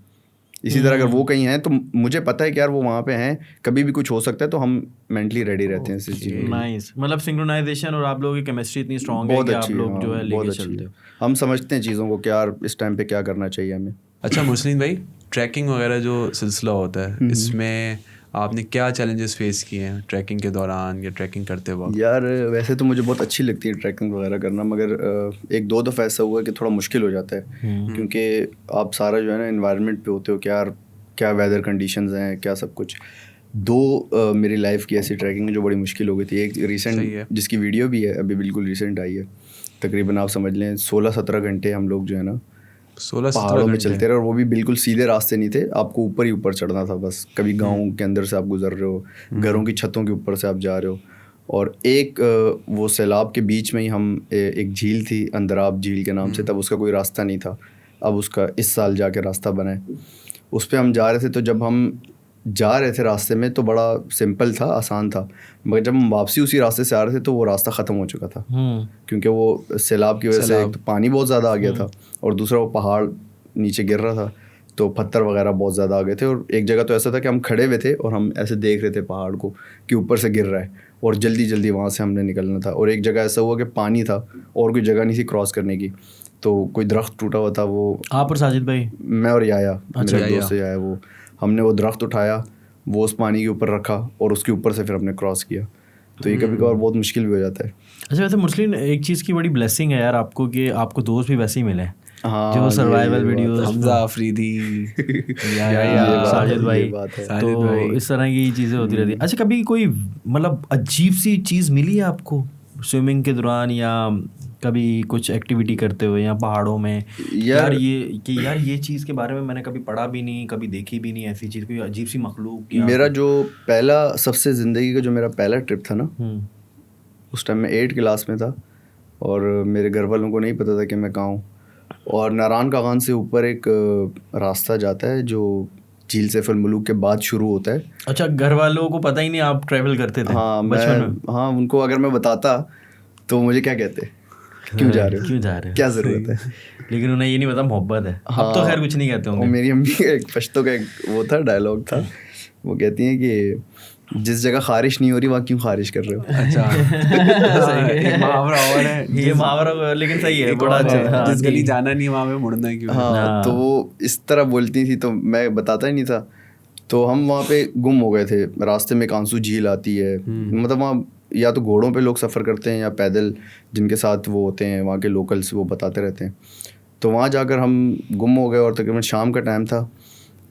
اسی طرح اگر وہ کہیں ہیں تو مجھے پتہ ہے کہ یار وہ وہاں پہ ہیں, کبھی بھی کچھ ہو سکتا ہے, تو ہم مینٹلی ریڈی رہتے ہیں اس چیز میں. نائس, مطلب سنکرونائزیشن اور آپ لوگوں کی کیمسٹری اتنی اسٹرانگ ہے کہ آپ لوگ جو ہے لے کے چلتے ہو. ہم سمجھتے ہیں چیزوں کو کہ یار اس ٹائم پہ کیا کرنا چاہیے ہمیں. اچھا مسلم بھائی, ٹریکنگ وغیرہ جو سلسلہ ہوتا ہے اس میں آپ نے کیا چیلنجز فیس کیے ہیں ٹریکنگ کے دوران یا ٹریکنگ کرتے وقت؟ یار ویسے تو مجھے بہت اچھی لگتی ہے ٹریکنگ وغیرہ کرنا, مگر ایک دو دفعہ ایسا ہوا کہ تھوڑا مشکل ہو جاتا ہے, کیونکہ آپ سارا جو ہے نا انوائرمنٹ پہ ہوتے ہو کہ یار کیا ویدر کنڈیشنز ہیں, کیا سب کچھ. دو میری لائف کی ایسی ٹریکنگ جو بڑی مشکل ہو گئی تھی. ایک ریسنٹ جس کی ویڈیو بھی ہے, ابھی بالکل ریسنٹ آئی ہے, تقریباً آپ سمجھ لیں 16-17 گھنٹے ہم لوگ جو ہے نا پہاڑوں میں چلتے رہے, اور وہ بھی بالکل سیدھے راستے نہیں تھے, آپ کو اوپر ہی اوپر چڑھنا تھا بس. کبھی گاؤں کے اندر سے آپ گزر رہے ہو, گھروں کی چھتوں کے اوپر سے آپ جا رہے ہو, اور ایک وہ سیلاب کے بیچ میں ہی ہم, ایک جھیل تھی اندراب جھیل کے نام سے, تب اس کا کوئی راستہ نہیں تھا, اب اس کا اس سال جا کے راستہ بنا ہے. اس پہ ہم جا رہے تھے, تو جب ہم جا رہے تھے راستے میں تو بڑا سمپل تھا, آسان تھا, مگر جب ہم واپسی اسی راستے سے آ رہے تھے تو وہ راستہ ختم ہو چکا تھا, کیونکہ وہ سیلاب کی وجہ سے ایک تو پانی بہت زیادہ آ گیا تھا, اور دوسرا وہ پہاڑ نیچے گر رہا تھا, تو پتھر وغیرہ بہت زیادہ آ گئے تھے. اور ایک جگہ تو ایسا تھا کہ ہم کھڑے ہوئے تھے اور ہم ایسے دیکھ رہے تھے پہاڑ کو کہ اوپر سے گر رہا ہے, اور جلدی جلدی وہاں سے ہم نے نکلنا تھا. اور ایک جگہ ایسا ہوا کہ پانی تھا اور کوئی جگہ نہیں تھی کراس کرنے کی, تو کوئی درخت ٹوٹا ہوا تھا. وہ آپ اور ساجد بھائی, میں اور یایا, میرا دوست یایا, وہ ہم نے وہ درخت اٹھایا, وہ اس پانی کے اوپر رکھا, اور اس کے اوپر سے پھر ہم نے کراس کیا. تو یہ کبھی کبھار بہت مشکل بھی ہو جاتا ہے. اچھا ویسے مسلم ایک چیز کی بڑی بلیسنگ ہے یار آپ کو کہ آپ کو دوست بھی ویسے ہی ملے, جو سروائیول ویڈیوز, حمزہ آفریدی, ساجد بھائی, تو اس طرح کی چیزیں ہوتی رہتی ہیں. اچھا کبھی کوئی مطلب عجیب سی چیز ملی ہے آپ کو سوئمنگ کے دوران, یا کبھی کچھ ایکٹیویٹی کرتے ہوئے یا پہاڑوں میں, یار یہ چیز کے بارے میں نے کبھی پڑھا بھی نہیں, کبھی دیکھی بھی نہیں, ایسی چیز کوئی عجیب سی مخلوق؟ میرا جو پہلا سب سے زندگی کا جو میرا پہلا ٹرپ تھا نا, اس ٹائم میں 8 کلاس میں تھا, اور میرے گھر والوں کو نہیں پتہ تھا کہ میں کہاں ہوں. اور ناران کاغان سے اوپر ایک راستہ جاتا ہے جو جھیل سیف الملوک کے بعد شروع ہوتا ہے. اچھا گھر والوں کو پتہ ہی نہیں آپ ٹریول کرتے تھے؟ ہاں ان کو اگر میں بتاتا تو مجھے کیا کہتے, کیوں جا رہے ہو, کیا ضرورت ہے, لیکن انہیں یہ نہیں پتا محبت ہے. اب تو خیر کچھ نہیں کہتے ہوں گے. میری امی ایک پشتو کا ایک وہ تھا ڈائلاگ تھا, وہ کہتی ہیں کہ جس جگہ خارش نہیں ہو رہی وہاں کیوں خارش کر رہے ہو. اچھا یہ محاورہ لیکن صحیح ہے, بڑا اچھا. جس گلی جانا نہیں وہاں پہ مڑنا کیوں. ہاں تو وہ اس طرح بولتی تھی, تو میں بتاتا ہی نہیں تھا. تو ہم وہاں پہ گم ہو گئے تھے راستے میں. کانسو جھیل آتی ہے, مطلب وہاں یا تو گھوڑوں پہ لوگ سفر کرتے ہیں یا پیدل جن کے ساتھ وہ ہوتے ہیں وہاں کے لوکلس, وہ بتاتے رہتے ہیں. تو وہاں جا کر ہم گم ہو گئے, اور تقریباً شام کا ٹائم تھا.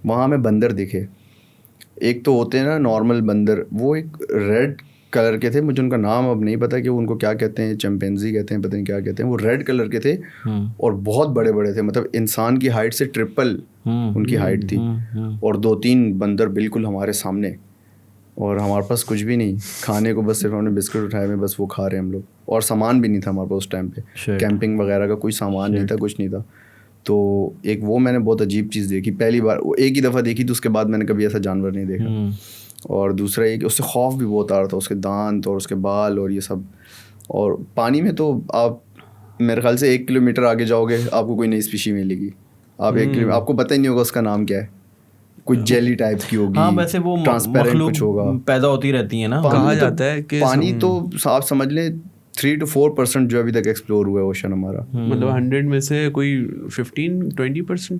وہاں ہمیں بندر دکھے. ایک تو ہوتے ہیں نا نارمل بندر, وہ ایک ریڈ کلر کے تھے, مجھے ان کا نام اب نہیں پتا کہ ان کو کیا کہتے ہیں, چمپینزی کہتے ہیں, پتہ نہیں کیا کہتے ہیں. وہ ریڈ کلر کے تھے اور بہت بڑے بڑے تھے, مطلب انسان کی ہائٹ سے ٹرپل ان کی ہائٹ تھی. اور 2-3 بندر بالکل ہمارے سامنے, اور ہمارے پاس کچھ بھی نہیں کھانے کو, بس صرف ہم نے بسکٹ اٹھائے ہوئے, بس وہ کھا رہے ہیں ہم لوگ. اور سامان بھی نہیں تھا ہمارے پاس اس ٹائم پہ, کیمپنگ وغیرہ کا کوئی سامان نہیں تھا, کچھ نہیں تھا. تو ایک وہ میں نے بہت عجیب چیز دیکھی پہلی بار, وہ ایک ہی دفعہ دیکھی, تو اس کے بعد میں نے کبھی ایسا جانور نہیں دیکھا. اور دوسرا یہ کہ اس سے خوف بھی بہت آ رہا تھا, اس کے دانت اور اس کے بال اور یہ سب. اور پانی میں تو آپ میرے خیال سے 1 کلومیٹر آگے جاؤ گے آپ کو کوئی نئی اسپیشی ملے گی. آپ 1 کلومیٹر آپ کو پتہ ہی نہیں ہوگا اس کا نام کیا ہے, کچھ جیلی ٹائپ کی ہوگی. ہاں ویسے وہ ٹرانسپیرنٹ کچھ ہوگا, پیدا ہوتی رہتی ہیں نا. کہا جاتا ہے کہ پانی تو آپ سمجھ لیں 3-4% جو ابھی تک ایکسپلور ہوا ہے اوشن ہمارا. مطلب 100 میں سے کوئی 15-20%.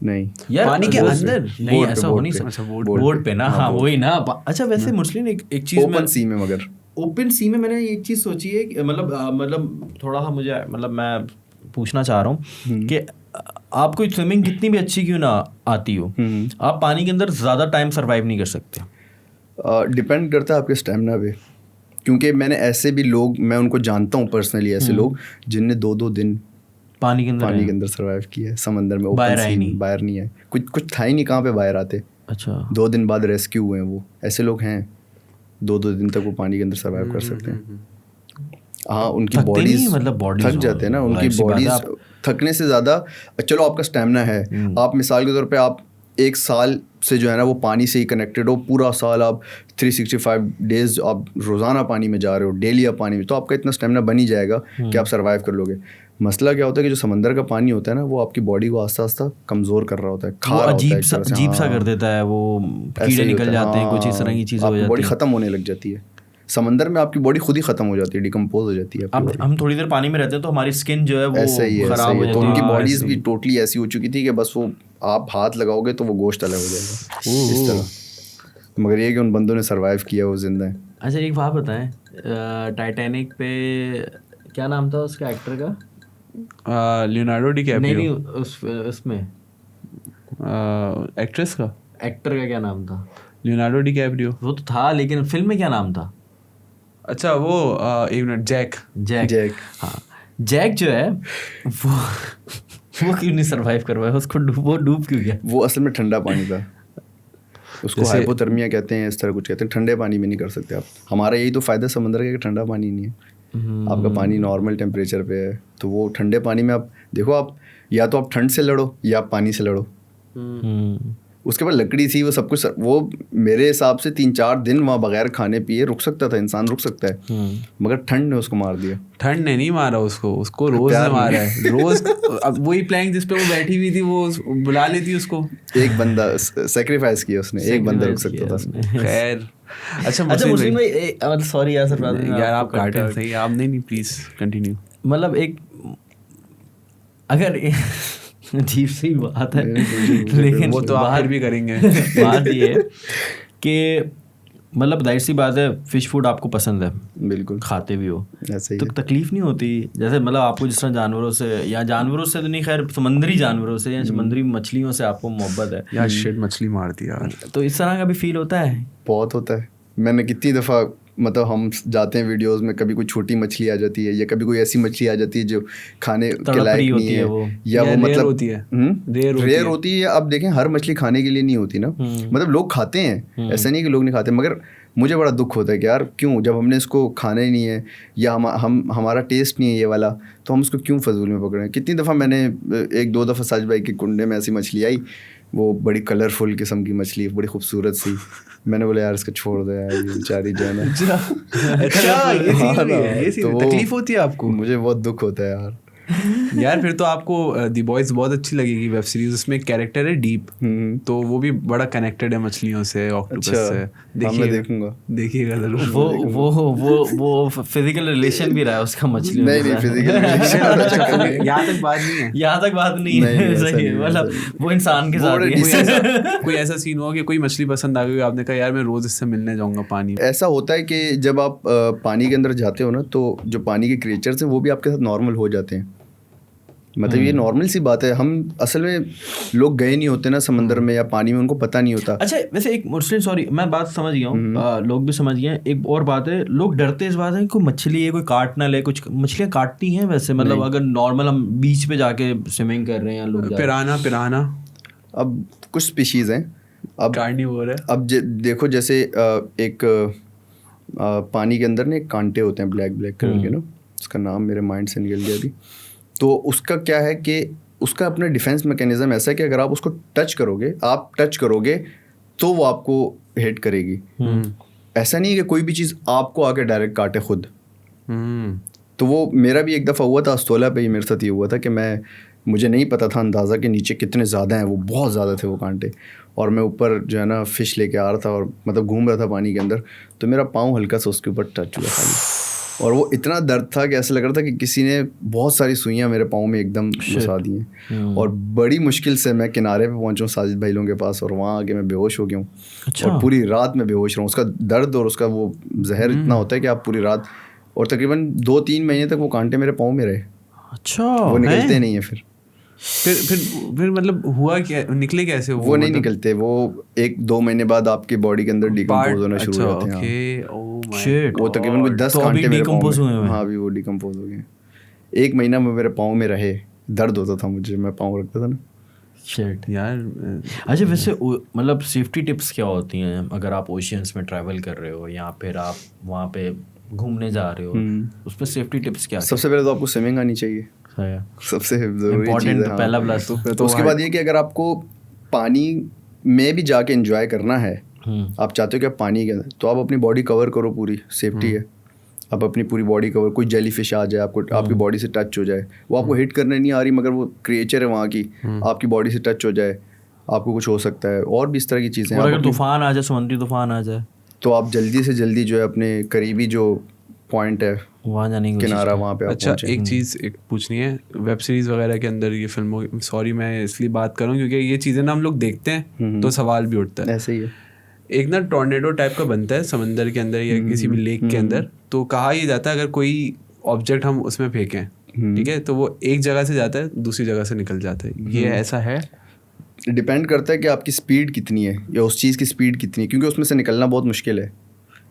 نہیں یار پانی کے اندر نہیں ایسا ہو نہیں سکتا. بورڈ پہ نا, ہاں وہی نا. اچھا ویسے مسلم ایک چیز اوپن سی میں, مگر اوپن سی میں میں نے ایک چیز سوچی ہے کہ مطلب تھوڑا سا مجھے مطلب میں پوچھنا چاہ رہا ہوں کہ آپ کو سوئمنگ کتنی بھی اچھی کیوں نہ آتی ہو, آپ پانی کے اندر زیادہ ٹائم سروائیو نہیں کر سکتے. ڈپینڈ کرتا ہے آپ کے اسٹیمنا پہ, کیونکہ میں نے ایسے بھی لوگ, میں ان کو جانتا ہوں پرسنلی, ایسے لوگ جن نے 2 دن پانی کے اندر سروائیو کیا ہے سمندر میں, باہر نہیں ہے, کچھ تھا ہی نہیں کہاں پہ باہر آتے. اچھا 2 دن بعد ریسکیو ہوئے ہیں وہ, ایسے لوگ ہیں 2 دن تک وہ پانی کے اندر سروائیو کر سکتے ہیں. ہاں ان کی باڈیز مطلب تھک جاتے ہیں نا, ان کی باڈیز تھکنے سے زیادہ, چلو آپ کا اسٹیمنا ہے, آپ مثال کے طور پہ آپ 1 سال سے جو ہے نا وہ پانی سے ہی کنیکٹیڈ ہو, پورا سال آپ 365 ڈیز آپ روزانہ پانی میں جا رہے ہو, ڈیلی آپ پانی میں, تو آپ کا اتنا اسٹیمنا بن ہی جائے گا کہ آپ سروائیو کر لو گے. مسئلہ کیا ہوتا ہے کہ جو سمندر کا پانی ہوتا ہے نا, وہ آپ کی باڈی کو آہستہ آہستہ کمزور کر رہا ہوتا ہے, کھا رہا ہوتا ہے, عجیب سا کر دیتا ہے, وہ کیڑے نکل جاتے ہیں, کچھ اس طرح کی چیزیں ہو جاتی ہیں, باڈی ختم ہونے لگ جاتی ہے. سمندر میں آپ کی باڈی خود ہی ختم ہو جاتی ہے, ڈیکمپوز ہو جاتی ہے. اب ہم تھوڑی دیر پانی میں رہتے ہیں تو ہماری اسکن جو ہے وہ خراب ہو جاتی ہے, تو ان کی باڈیز بھی ٹوٹلی ایسی ہو چکی تھی کہ بس وہ آپ ہاتھ لگاؤ گے تو وہ گوشت الگ ہو جائے گا اس طرح. مگر یہ کہ ان بندوں نے سروائیو کیا, وہ زندہ ہیں. اچھا ایک بات بتائیں, ٹائٹینک پہ کیا نام تھا اس کا ایکٹر کا؟ Leonardo DiCaprio. نہیں اس میں ایکٹریس کا, ایکٹر کا کیا نام تھا؟ Leonardo DiCaprio. وہ تو تھا, لیکن فلم میں کیا نام تھا؟ اچھا وہ ایک منٹ, جیک. ہاں جیک جو ہے وہ کیوں نہیں سروائیو کر پایا, اس کو وہ ڈوب کیوں گیا؟ وہ اصل میں ٹھنڈا پانی تھا, اس کو ہائپوتھرمیا کہتے ہیں, اس طرح کچھ کہتے ہیں. ٹھنڈے پانی میں نہیں کر سکتے آپ. ہمارا یہی تو فائدہ سمندر کا کہ ٹھنڈا پانی نہیں ہے, آپ کا پانی نارمل ٹیمپریچر پہ ہے. تو وہ ٹھنڈے پانی میں آپ دیکھو, آپ یا تو آپ ٹھنڈ سے لڑو یا آپ پانی سے لڑو. اس کے بعد لکڑی تھی, وہ سب کچھ, وہ میرے حساب سے 3-4 دن وہاں بغیر کھانے پیے رک سکتا تھا, انسان رک سکتا ہے, مگر ٹھنڈ نے اس کو مار دیا. ٹھنڈ نے نہیں مارا اس کو روز نے مارا ہے. روز اب وہی پلینک جس پہ وہ بیٹھی ہوئی تھی وہ بلا لیتی اس کو, ایک بندہ سیکریفائس کیا اس نے, ایک بندہ رک سکتا تھا. خیر اچھا مسلم بھائی, سوری یار آپ کاٹیں صحیح, آپ نہیں پلیز کنٹینیو. مطلب ایک اگر عجیب سی بات ہے, لیکن وہ تو آپ بھی کریں گے. بات یہ ہے کہ مطلب ظاہر سی بات ہے, فش فوڈ آپ کو پسند ہے, بالکل کھاتے بھی ہو, تو تکلیف نہیں ہوتی جیسے مطلب آپ کو جس طرح جانوروں سے, یا جانوروں سے تو نہیں, خیر سمندری جانوروں سے یا سمندری مچھلیوں سے آپ کو محبت ہے, یا شٹ مچھلی مارتی یار, تو اس طرح کا بھی فیل ہوتا ہے؟ بہت ہوتا ہے. میں نے کتنی دفعہ مطلب ہم جاتے ہیں ویڈیوز میں, کبھی کوئی چھوٹی مچھلی آ جاتی ہے, یا کبھی کوئی ایسی مچھلی آ جاتی ہے جو کھانے کے لائق نہیں ہے, یا وہ مطلب ریئر ہوتی ہے. اب دیکھیں ہر مچھلی کھانے کے لیے نہیں ہوتی نا, مطلب لوگ کھاتے ہیں, ایسا نہیں کہ لوگ نہیں کھاتے, مگر مجھے بڑا دکھ ہوتا ہے کہ یار کیوں, جب ہم نے اس کو کھانا ہی نہیں ہے یا ہمارا ٹیسٹ نہیں ہے یہ والا, تو ہم اس کو کیوں فضول میں پکڑیں. کتنی دفعہ میں نے 1-2 دفعہ ساج بھائی کے کنڈے میں ایسی مچھلی آئی, وہ بڑی کلرفل قسم کی مچھلی, بڑی خوبصورت سی, میں نے بولا یار اس کو چھوڑ دو یار, یہ بیچاری جو ہے نا. تکلیف ہوتی ہے آپ کو؟ مجھے بہت دکھ ہوتا ہے یار. یار پھر تو آپ کو دی بوائز بہت اچھی لگے گی ویب سیریز. اس میں ایک کیریکٹر ہے ڈیپ, تو وہ بھی بڑا کنیکٹڈ ہے مچھلیوں سے, آکٹوپس سے. دیکھوں گا, دیکھیے گا ضرور. وہ فزیکل ریلیشن بھی رہا ہے اس کا مچھلیوں. نہیں فزیکل ریلیشن یہاں تک بات نہیں ہے, یہاں تک بات نہیں ہے, صحیح, مطلب وہ انسان کے ساتھ کوئی ایسا سین ہوا کہ کوئی مچھلی پسند آ گئی, آپ نے کہا یار میں روز اس سے ملنے جاؤں گا پانی. ایسا ہوتا ہے کہ جب آپ پانی کے اندر جاتے ہو نا, تو جو پانی کے کریچرز ہیں وہ بھی آپ کے ساتھ نارمل ہو جاتے ہیں. مطلب یہ نارمل سی بات ہے, ہم اصل میں لوگ گئے نہیں ہوتے نا سمندر میں یا پانی میں, ان کو پتہ نہیں ہوتا. اچھا ویسے ایک مسلم, سوری میں بات سمجھ گیا ہوں, لوگ بھی سمجھ گئے ہیں. ایک اور بات ہے, لوگ ڈرتے اس بات ہے کہ کوئی مچھلی ہے, کوئی کاٹ نہ لے. کچھ مچھلیاں کاٹتی ہیں ویسے, مطلب اگر نارمل ہم بیچ پہ جا کے سوئمنگ کر رہے ہیں لوگ, پرانا اب کچھ اسپیشیز ہیں, اب کارنیور ہے. اب دیکھو جیسے ایک پانی کے اندر نا ایک کانٹے ہوتے ہیں بلیک کلر کے نا, اس کا نام میرے مائنڈ سے نکل گیا ابھی. تو اس کا کیا ہے کہ اس کا اپنا ڈیفینس میکینزم ایسا ہے کہ اگر آپ اس کو ٹچ کرو گے تو وہ آپ کو ہٹ کرے گی. ایسا نہیں ہے کہ کوئی بھی چیز آپ کو آ کے ڈائریکٹ کاٹے خود. تو وہ میرا بھی ایک دفعہ ہوا تھا استولا پہ ہی, میرے ساتھ یہ ہوا تھا کہ مجھے نہیں پتا تھا اندازہ کہ نیچے کتنے زیادہ ہیں, وہ بہت زیادہ تھے وہ کانٹے, اور میں اوپر جو ہے نا فش لے کے آ رہا تھا اور مطلب گھوم رہا تھا پانی کے اندر, تو میرا پاؤں ہلکا سا اس کے اوپر ٹچ ہوا خالی. اور وہ اتنا درد تھا کہ ایسا لگ رہا تھا کہ کسی نے بہت ساری سوئیاں میرے پاؤں میں ایک دم گھسا دی ہیں. اور بڑی مشکل سے میں کنارے پہ پہنچا ہوں ساجد بھائی لوگوں کے پاس, اور وہاں آ کے میں بے ہوش ہو گیا ہوں. اور پوری رات میں بے ہوش رہا ہوں. اس کا درد اور اس کا وہ زہر اتنا ہوتا ہے کہ آپ پوری رات, اور تقریباً 2-3 مہینے تک وہ کانٹے میرے پاؤں میں رہے. اچھا, وہ نکلتے نہیں ہیں پھر مطلب ہوا کیا, نکلے کیسے وہ نہیں نکلتے. وہ 1-2 مہینے بعد آپ کی باڈی کے اندر ڈیکمپوز ہونا شروع ہو جاتے ہیں. وہ تقریباً کوئی 10 کانٹے میرے پاؤں میں, ہاں بھی وہ ڈیکمپوز ہو گئے. 1 مہینہ میں میرے پاؤں میں رہے. درد ہوتا تھا مجھے, میں پاؤں رکھتا تھا نا. شیٹ یار. اچھا ویسے مطلب سیفٹی ٹپس کیا ہوتی ہیں اگر آپ اوشینس میں ٹریول کر رہے ہو یا پھر آپ وہاں پہ گھومنے جا رہے ہو, اس پہ سیفٹی ٹپس کیا؟ سب سے پہلے تو آپ کو سوئمنگ آنی چاہیے, سب سے ضروری چیز ہے پہلا پلس. تو اس کے بعد یہ کہ اگر آپ کو پانی میں بھی جا کے انجوائے کرنا ہے, آپ چاہتے ہو کہ آپ پانی کے اندر, تو آپ اپنی باڈی کور کرو, پوری سیفٹی ہے. آپ اپنی پوری باڈی کور, کوئی جیلی فش آ جائے آپ کو, آپ کی باڈی سے ٹچ ہو جائے, وہ آپ کو ہٹ کرنے نہیں آ رہی مگر وہ کریچر ہے وہاں کی, آپ کی باڈی سے ٹچ ہو جائے, آپ کو کچھ ہو سکتا ہے. اور بھی اس طرح کی چیزیں. اور اگر طوفان آ جائے, سمندری طوفان آ جائے, تو آپ جلدی سے جلدی جو ہے اپنے قریبی جو پوائنٹ ہے وہاں جانے کی کنارہ, وہاں پہ. اچھا ایک چیز ایک پوچھنی ہے, ویب سیریز وغیرہ کے اندر یہ فلموں, سوری میں اس لیے بات کروں کیونکہ یہ چیزیں نا ہم لوگ دیکھتے ہیں تو سوال بھی اٹھتا ہے. ایسے ہی ہے. ایک نا ٹورنیڈو ٹائپ کا بنتا ہے سمندر کے اندر یا کسی بھی لیک کے اندر, تو کہا یہ جاتا ہے اگر کوئی آبجیکٹ ہم اس میں پھینکیں, ٹھیک ہے, تو وہ ایک جگہ سے جاتا ہے دوسری جگہ سے نکل جاتا ہے. یہ ایسا ہے؟ ڈپینڈ کرتا ہے کہ آپ کی اسپیڈ کتنی ہے یا اس چیز کی اسپیڈ کتنی ہے, کیونکہ اس میں سے نکلنا بہت مشکل ہے.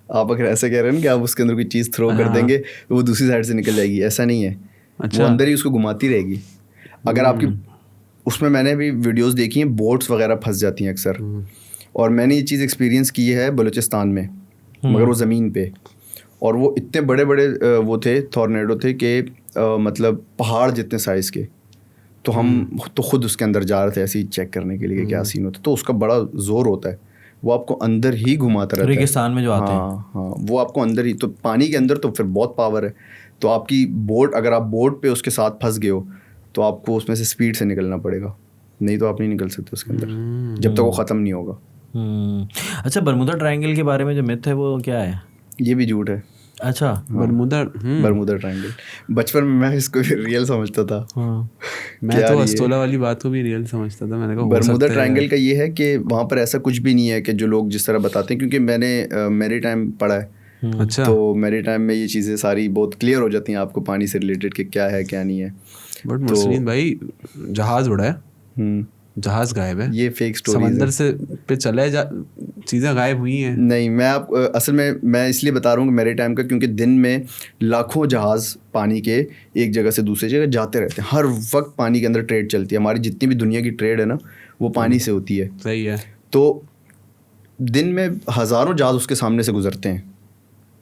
آپ اگر ایسا کہہ رہے ہیں نا کہ آپ اس کے اندر کوئی چیز تھرو کر دیں گے تو وہ دوسری سائڈ سے نکل جائے گی, ایسا نہیں ہے. وہ اندر ہی اس کو گھماتی رہے گی. اگر آپ کی اس میں نے بھی ویڈیوز دیکھی ہیں, بوٹس وغیرہ پھنس جاتی ہیں اکثر, اور میں نے یہ چیز ایکسپیرینس کی ہے بلوچستان میں, مگر وہ زمین پہ. اور وہ اتنے بڑے بڑے وہ تھے, ٹورنیڈو تھے کہ مطلب پہاڑ جتنے سائز کے. تو ہم تو خود اس کے اندر جا رہے تھے ایسے ہی چیک کرنے کے لیے کہ کیا سین ہوتا ہے. تو اس کا بڑا زور ہوتا ہے, وہ آپ کو اندر ہی گھماتا رہتا ہے. ریگستان میں جو آتے ہیں, ہاں وہ آپ کو اندر ہی, تو پانی کے اندر تو پھر بہت پاور ہے. تو آپ کی بوٹ, اگر آپ بوٹ پہ اس کے ساتھ پھنس گئے ہو تو آپ کو اس میں سے اسپیڈ سے نکلنا پڑے گا, نہیں تو آپ نہیں نکل سکتے اس کے اندر جب تک وہ ختم نہیں ہوگا. اچھا برمودا ٹرائنگل کے بارے میں جو مت ہے وہ کیا ہے؟ یہ بھی جھوٹ ہے. اچھا برمودا ٹرائنگل, بچپن میں اس کو ریئل سمجھتا تھا. میں تو استولا والی بات کو بھی ریئل سمجھتا تھا. میں نے کہا برمودا ٹرائنگل کا یہ ہے کہ وہاں پر ایسا کچھ بھی نہیں ہے کہ جو لوگ جس طرح بتاتے ہیں, کیونکہ میں نے میری ٹائم پڑھا ہے. اچھا, تو میری ٹائم میں یہ چیزیں ساری بہت کلیئر ہو جاتی ہیں آپ کو پانی سے ریلیٹڈ کہ کیا ہے کیا نہیں ہے. بٹ مسلم بھائی جہاز اڑا ہے, جہاز غائب ہے, یہ فیک اسٹوری, سمندر سے پہ چلے چیزیں غائب ہوئی ہیں. نہیں, میں آپ اصل میں اس لیے بتا رہا ہوں کہ میرے ٹائم کا, کیونکہ دن میں لاکھوں جہاز پانی کے ایک جگہ سے دوسری جگہ جاتے رہتے ہیں. ہر وقت پانی کے اندر ٹریڈ چلتی ہے. ہماری جتنی بھی دنیا کی ٹریڈ ہے نا وہ پانی سے ہوتی ہے. صحیح ہے. تو دن میں ہزاروں جہاز اس کے سامنے سے گزرتے ہیں,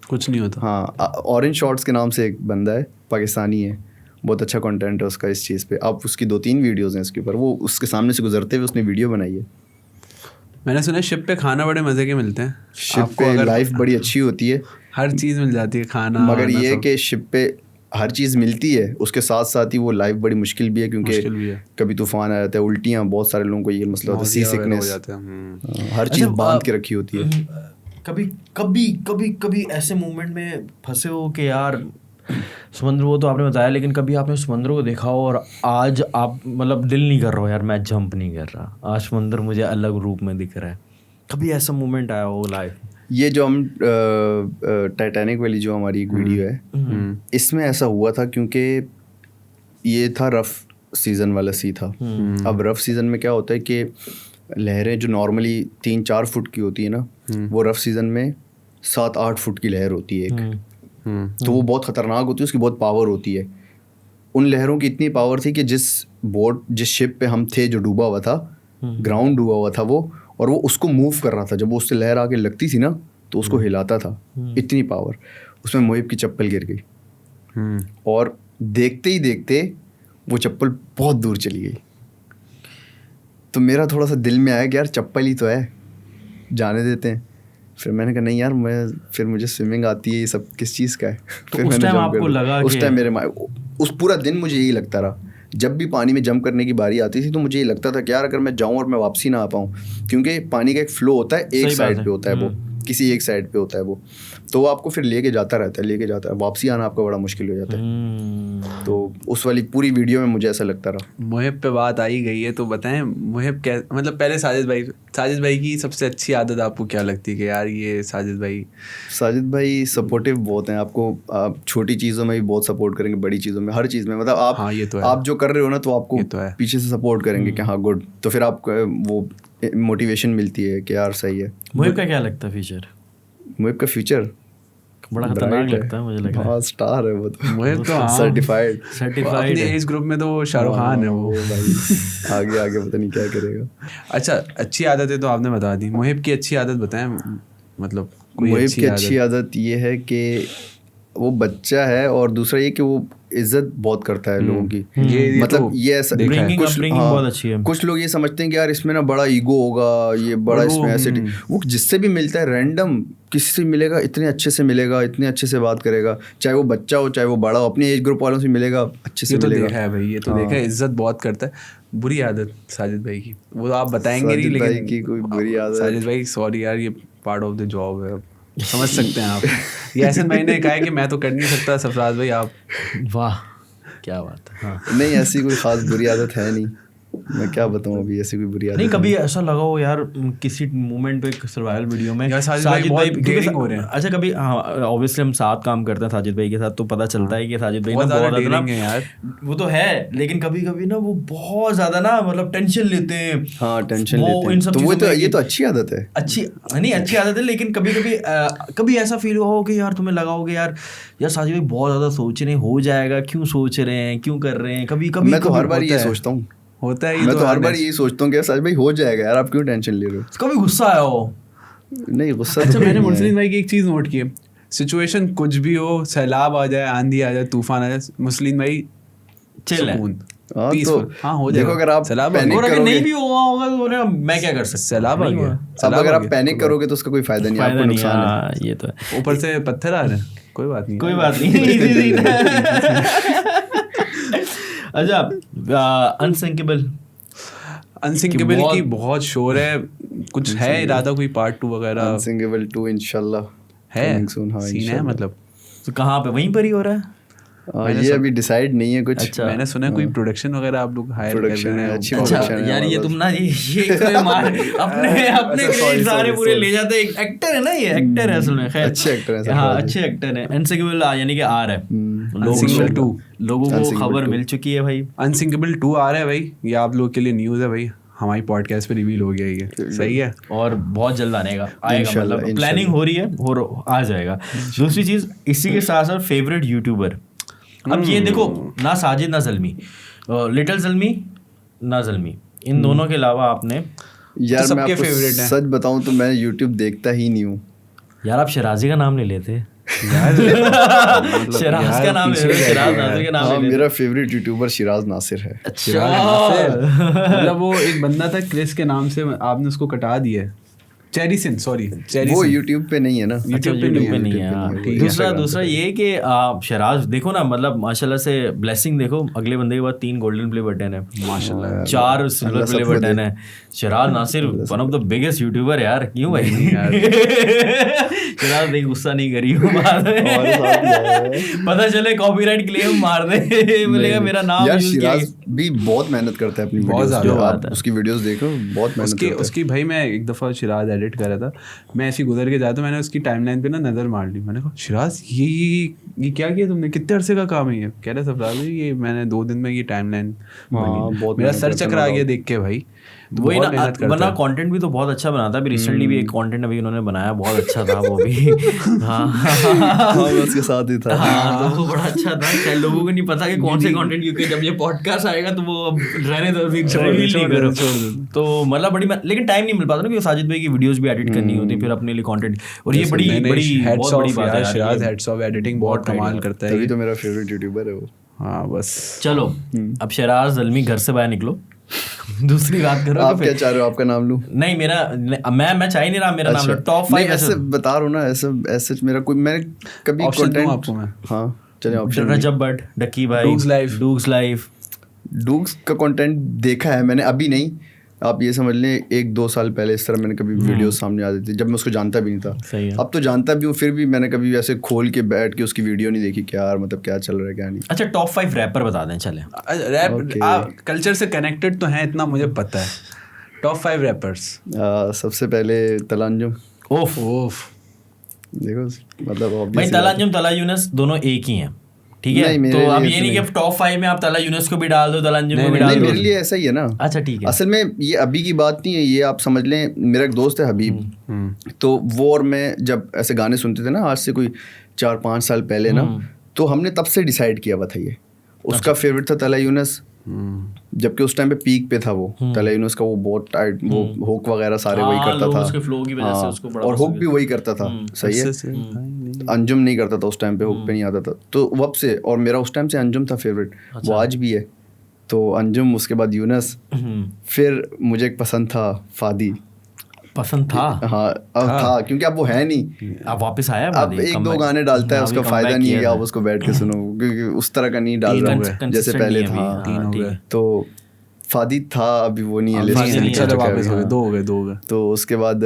کچھ نہیں ہوتا. ہاں, اورنج شارٹس کے نام سے ایک بندہ ہے, پاکستانی ہے, بہت اچھا کنٹینٹ ہے اس کا اس چیز پہ. آپ اس کی 2-3 ویڈیوز ہیں اس کے اوپر, وہ اس کے سامنے سے گزرتے ہوئے اس نے ویڈیو بنائی ہے. میں نے سنا شپ پہ کھانا بڑے مزے کے ملتے ہیں. شپ پہ لائف بڑی اچھی ہوتی ہے, ہر چیز مل جاتی ہے, کھانا, مگر یہ کہ شپ پہ ہر چیز ملتی ہے, اس کے ساتھ ساتھ ہی وہ لائف بڑی مشکل بھی ہے, کیونکہ کبھی طوفان آ جاتا ہے, الٹیاں, بہت سارے لوگوں کو یہ مسئلہ ہوتا ہے, سی سکنس, ہر چیز باندھ کے رکھی ہوتی ہے. کبھی ایسے مومنٹ میں پھنسے ہو کہ یار سمندر, وہ تو آپ نے بتایا, لیکن کبھی آپ نے سمندر کو دیکھا ہو اور آج آپ مطلب دل نہیں کر رہا ہو یار میں جمپ نہیں کر رہا, آج سمندر مجھے الگ روپ میں دکھ رہا ہے, کبھی ایسا مومنٹ آیا ہو لائف؟ یہ جو ہم ٹائٹینک والی جو ہماری ایک ویڈیو ہے, اس میں ایسا ہوا تھا کیونکہ یہ تھا رف سیزن والا سی تھا. اب رف سیزن میں کیا ہوتا ہے کہ لہریں جو نارملی 3-4 فٹ کی ہوتی ہے نا, وہ رف سیزن میں 7-8 فٹ کی لہر ہوتی ہے ایک. تو وہ بہت خطرناک ہوتی ہے, اس کی بہت پاور ہوتی ہے. ان لہروں کی اتنی پاور تھی کہ جس شپ پہ ہم تھے جو ڈوبا ہوا تھا, گراؤنڈ ڈوبا ہوا تھا وہ, اور وہ اس کو موو کر رہا تھا. جب وہ اس سے لہر آ کے لگتی تھی نا تو اس کو ہلاتا تھا, اتنی پاور. اس میں محب کی چپل گر گئی, اور دیکھتے ہی دیکھتے وہ چپل بہت دور چلی گئی. تو میرا تھوڑا سا دل میں آیا کہ یار چپل ہی تو ہے, جانے دیتے ہیں. پھر میں نے کہا نہیں یار, پھر مجھے سوئمنگ آتی ہے, یہ سب کس چیز کا ہے. پھر اس ٹائم آپ کو لگا, اس ٹائم میرے اس پورا دن مجھے یہی لگتا رہا, جب بھی پانی میں جمپ کرنے کی باری آتی تھی تو مجھے یہ لگتا تھا کہ یار اگر میں جاؤں اور میں واپسی نہ آ پاؤں, کیونکہ پانی کا ایک فلو ہوتا ہے, ایک سائڈ پہ ہوتا ہے وہ, کسی ایک سائڈ پہ ہوتا ہے وہ. تو وہ آپ کو پھر لے کے جاتا رہتا ہے, واپسی آنا آپ کا بڑا مشکل ہو جاتا ہے. تو اس والی پوری ویڈیو میں مجھے ایسا لگتا رہا. محب پہ بات آئی گئی ہے تو بتائیں محب مطلب پہلے ساجد بھائی کی سب سے اچھی عادت آپ کو کیا لگتی ہے کہ یار یہ ساجد بھائی سپورٹیو بہت ہیں. آپ کو چھوٹی چیزوں میں بھی بہت سپورٹ کریں گے, بڑی چیزوں میں, ہر چیز میں. مطلب آپ جو کر رہے ہو نا تو آپ کو پیچھے سے سپورٹ کریں گے کہ ہاں گڈ, تو پھر آپ کو وہ موٹیویشن ملتی ہے کہ یار صحیح ہے. محب کا کیا لگتا ہے فیوچر؟ محب کا فیوچر بڑا خطرناک لگتا ہے مجھے. لگ رہا ہے اسٹار ہے وہ محب تو سرٹیفائڈ اپنے ایج گروپ میں تو شاہ رخ خان ہے وہ بھائی. آگے پتہ نہیں کیا کرے گا. اچھا اچھی عادتیں تو آپ نے بتا دی, محب کی اچھی عادت بتائیں. مطلب محب کی اچھی عادت یہ ہے کہ وہ بچہ ہے, اور دوسرا یہ کہ وہ عزت بہت کرتا ہے لوگوں کی. مطلب یہ ایسا کچھ لوگ یہ سمجھتے ہیں کہ یار اس میں نا بڑا ایگو ہوگا, یہ بڑا اس میں ایسے, وہ جس سے بھی ملتا ہے رینڈم کسی سے ملے گا اتنے اچھے سے ملے گا, اتنے اچھے سے بات کرے گا, چاہے وہ بچہ ہو چاہے وہ بڑا ہو, اپنے ایج گروپ والوں سے ملے گا اچھے سے ملے گا. یہ تو دیکھا ہے, عزت بہت کرتا ہے. بری عادت ساجد بھائی کی وہ آپ بتائیں گے نہیں, لیکن کوئی بری عادت ساجد بھائی سوری یار یہ پارٹ آف دا جاب ہے, سمجھ سکتے ہیں آپ. یہ احسن بھائی نے کہا ہے کہ میں تو کر نہیں سکتا, سرفراز بھائی آپ. واہ کیا بات ہے. نہیں ایسی کوئی خاص بری عادت ہے نہیں, میں کیا بتاؤں ابھی ایسی کوئی بری عادت نہیں. کبھی ایسا لگا ہو یار کسی مومنٹ پہ سروائول ویڈیو میں ساجد بھائی ہو رہے ہیں, اچھا کبھی ہاں اوبیسلی ہم ساتھ کام کرتے ہیں ساجد بھائی کے ساتھ, تو پتہ چلتا ہے کہ ساجد بھائی نا بہت زیادہ یار وہ تو ہے, لیکن کبھی کبھی نا وہ بہت زیادہ نا مطلب ٹینشن لیتے ہیں. ہاں ٹینشن لیتے ہیں, تو وہ تو یہ تو اچھی عادت ہے. اچھی عادت ہے, لیکن کبھی ایسا فیل ہوا ہو کہ یار تمہیں لگا ہو کہ یار ساجد بھائی بہت زیادہ سوچ رہے ہیں, ہو جائے گا, کیوں سوچ رہے ہیں, کیوں کر رہے ہیں. کبھی میں تو ہر بار یہ سوچتا ہوں, ہوتا ہے میں تو ہر بار یہی سوچتا ہوں کہ ساجد بھائی ہو جائے گا یار, آپ کیوں ٹینشن لے رہے ہو. کبھی غصہ آیا ہو؟ نہیں غصہ. اچھا میں نے مسلم بھائی کی ایک چیز نوٹ کی ہے, سچویشن کچھ بھی ہو, سیلاب آ جائے, آندھی آ جائے, طوفان آ جائے, مسلم بھائی چل ہے. ہاں ہو جائے گا. اگر آپ پینک کرو گے, نہیں بھی ہوا ہوگا میں کیا کر سکتا, سیلاب آ گیا. اب اگر آپ پینک کرو گے تو اس کا کوئی فائدہ نہیں, آپ کو نقصان ہے. یہ تو اوپر سے پتھر آ رہے ہیں, کوئی بات نہیں. اچھا انسنکیبل کی بہت شور ہے, کچھ ہے ارادہ کوئی پارٹ 2 وغیرہ؟ انسنکیبل 2 انشاءاللہ ہے, سین ہے مطلب. تو کہاں پہ, وہیں پر ہی ہو رہا ہے؟ یہ ابھی ڈیسائیڈ نہیں ہے کچھ. اچھا میں نے سنا کوئی پروڈکشن وغیرہ آپ لوگ ہائر کر رہے ہیں. اچھا یار یہ تم نا یہ اپنے سارے پورے لے جاتے ہیں. ایکٹر ہے نا, یہ ایکٹر ہے اصل میں. خیر اچھے ایکٹر ہیں, ہاں اچھے ایکٹر ہیں. انسنکیبل یعنی کہ آ رہا ہے, انسنکیبل 2 لوگوں کو خبر مل چکی ہے بھائی. انسنکیبل 2 آ رہا ہے بھائی, یہ آپ لوگ کے لیے نیوز ہے بھائی, ہماری پوڈ کاسٹ پہ ریویل ہو گیا یہ, صحیح ہے, اور بہت جلد آنے گا, آئے گا, مطلب پلاننگ ہو رہی ہے, آ جائے گا. دوسری چیز اسی کے ساتھ ساتھ فیوریٹ یوٹیوبر. اب یہ دیکھو نہ ساجد نہ زلمی, لٹل زلمی نہ زلمی, ان دونوں کے علاوہ آپ نے یار سب کے فیوریٹ ہیں. سچ بتاؤں تو میں یوٹیوب دیکھتا ہی نہیں ہوں یار. آپ شرازی کا نام لے لیتے, شراز کا نام لے, شراز ناصر کا نام. میرا فیوریٹ یوٹیوبر شراز ناصر ہے. مطلب وہ ایک بندہ تھا کرس کے نام سے, آپ نے اس کو کٹا دیا ہے. چیری سن, سوری وہ یوٹیوب پہ نہیں ہے نا, یوٹیوب پہ نہیں ہے. دوسرا یہ کہ شراز دیکھو نا, مطلب ماشاء اللہ سے بلیسنگ دیکھو, اگلے بندے کے بعد 3 گولڈن پلے بٹن ہے ماشاء اللہ, 4 سلور پلے بٹن ہے. Shiraz Nasir one of the biggest YouTuber یار. کیوں بھائی شراز دیکھ غصہ نہیں کری ہوں, پتہ چلے کاپی رائٹ کلیم مار دے, بولے گا میرا نام. یار شراز بھی بہت محنت کرتا ہے اپنی ویڈیوز, اس کی ویڈیوز دیکھو بہت محنت کرتا ہے. اس کی بھائی میں ایک دفعہ شراز ایڈٹ کر رہا تھا, میں ایسے گزر کے جاتا, میں نے اس کی ٹائم لائن پہ نا نظر مار لی. میں نے کہا شراز یہ کیا کیا تم نے, کتنے عرصے کا کام ہے یہ؟ کہہ رہے سرفراز یہ میں نے 2 دن میں یہ ٹائم لائن, میرا سر چکرا گیا دیکھ کے بھائی. وہی نا, ورنہ کانٹینٹ بھی تو بہت اچھا بناتا ہے. ابھی ریسنٹلی بھی ایک کانٹینٹ ابھی انہوں نے بنایا, بہت اچھا تھا وہ بھی. ہاں اس کے ساتھ ہی تھا, ہاں تو وہ بڑا اچھا تھا. شاید لوگوں کو نہیں پتا کہ کون سے کانٹینٹ, کیونکہ جب یہ پوڈ کاسٹ آئے گا تو وہ رہنے دو, نہیں کرو. تو مطلب بڑی, لیکن ٹائم نہیں مل پاتا نا, کیونکہ ساجد بھائی کی ویڈیوز بھی ایڈٹ کرنی ہوتی پھر اپنے لیے کانٹینٹ, اور یہ بڑی بہت بڑی بات ہے. شراز ہیڈس آف, ایڈیٹنگ بہت کمال کرتا ہے, تبھی تو میرا فیوریٹ یوٹیوبر ہے وہ. ہاں بس چلو اب شراز زلمی گھر سے باہر نکلو, دوسری بات کرو. آپ کیا چاہ رہے ہو, آپ کا نام لوں؟ نہیں میرا میں چاہ ہی نہیں رہا, میرا نام ٹاپ 5 ایسے بتا رہا ہوں نا, ایسے میرا کوئی, میں کبھی کنٹینٹ آپ کو میں, ہاں چلیں آپشن, رجب بٹ, ڈکی بھائی, ڈوگس لائف ڈوگس کا کنٹینٹ دیکھا ہے میں نے, ابھی نہیں, آپ یہ سمجھ لیں 1-2 سال پہلے اس طرح میں نے کبھی ویڈیوز سامنے آ جاتی تھی جب میں اس کو جانتا بھی نہیں تھا. اب تو جانتا بھی ہوں پھر بھی میں نے کبھی ایسے کھول کے بیٹھ کے اس کی ویڈیو نہیں دیکھی کیا یار مطلب کیا چل رہا ہے کیا نہیں. اچھا ٹاپ 5 ریپر بتا دیں چلیں. ریپ کلچر سے کنیکٹڈ تو ہیں اتنا مجھے پتہ ہے. Top 5 wrappers. سب سے پہلے تلا انجم. اوف دیکھو مطلب بھائی تلا انجم تلا یونس دونوں ایک ہی ہیں ٹھیک ہے. تو اب یہ نہیں کہ ٹاپ 5 میں آپ تلا یونس کو بھی ڈال دو تلا انجم کو بھی ڈال دو. میرے لیے ایسا ہی ہے نا. اچھا ٹھیک ہے. اصل میں یہ ابھی کی بات نہیں ہے, یہ آپ سمجھ لیں میرا ایک دوست ہے حبیب, تو وہ اور میں جب ایسے گانے سنتے تھے نا آج سے کوئی 4-5 سال پہلے نا, تو ہم نے تب سے ڈیسائیڈ کیا ہوا تھا یہ اس کا فیوریٹ تھا تلا یونس, جبکہ اس ٹائم پہ پیک پہ تھا وہ تلا یونس کا. وہ بہت ٹائٹ وہ ہوک وغیرہ سارے وہی کرتا تھا اور ہوک بھی وہی کرتا تھا. صحیح ہے. انجم نہیں کرتا تھا اس ٹائم پہ, ہوک پہ نہیں آتا تھا. تو وب سے اور میرا اس ٹائم سے انجم تھا فیوریٹ, وہ آج بھی ہے. تو انجم, اس کے بعد یونس, پھر مجھے ایک پسند تھا فادی. پسند تھا ہاں تھا کیونکہ اب وہ ہے نہیں, اب واپس آیا, اب 1-2 گانے ڈالتا ہے, اس کا فائدہ نہیں ہے کہ آپ اس کو بیٹھ کے سنو کیونکہ اس طرح کا نہیں ڈال رہا ہے جیسے پہلے تھا. تو فادی تھا, ابھی وہ نہیں ہے, 2 ہو گئے. تو اس کے بعد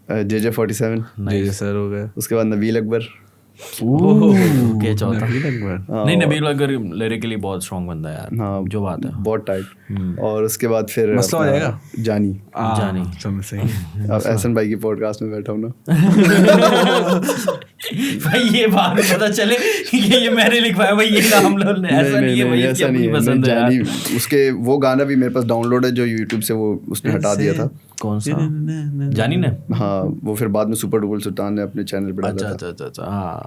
JJ47 سر ہو گئے. اس کے بعد نبیل اکبر. نہیں نبیل اکبر لیریکلی بہت اسٹرانگ بندہ ہے یار. ہاں جو بات ہے بہت ٹائٹ. اور اس کے بعد پھر مسئلہ ہو جائے گا جانی. اب احسن بھائی کی پوڈ کاسٹ میں بیٹھا ہوں نا بھائی یہ بات پتہ چلے یہ میں نے لکھوایا بھائی یہ نام لوگ نے. ایسا نہیں ہے جانی. اس کے وہ گانا بھی میرے پاس ڈاؤن لوڈ ہے جو یوٹیوب سے وہ اس نے ہٹا دیا تھا. کون سا جانی نے؟ ہاں وہ پھر بعد میں سپر ڈوبل سلطان نے اپنے چینل پہ ڈالا تھا. اچھا ہاں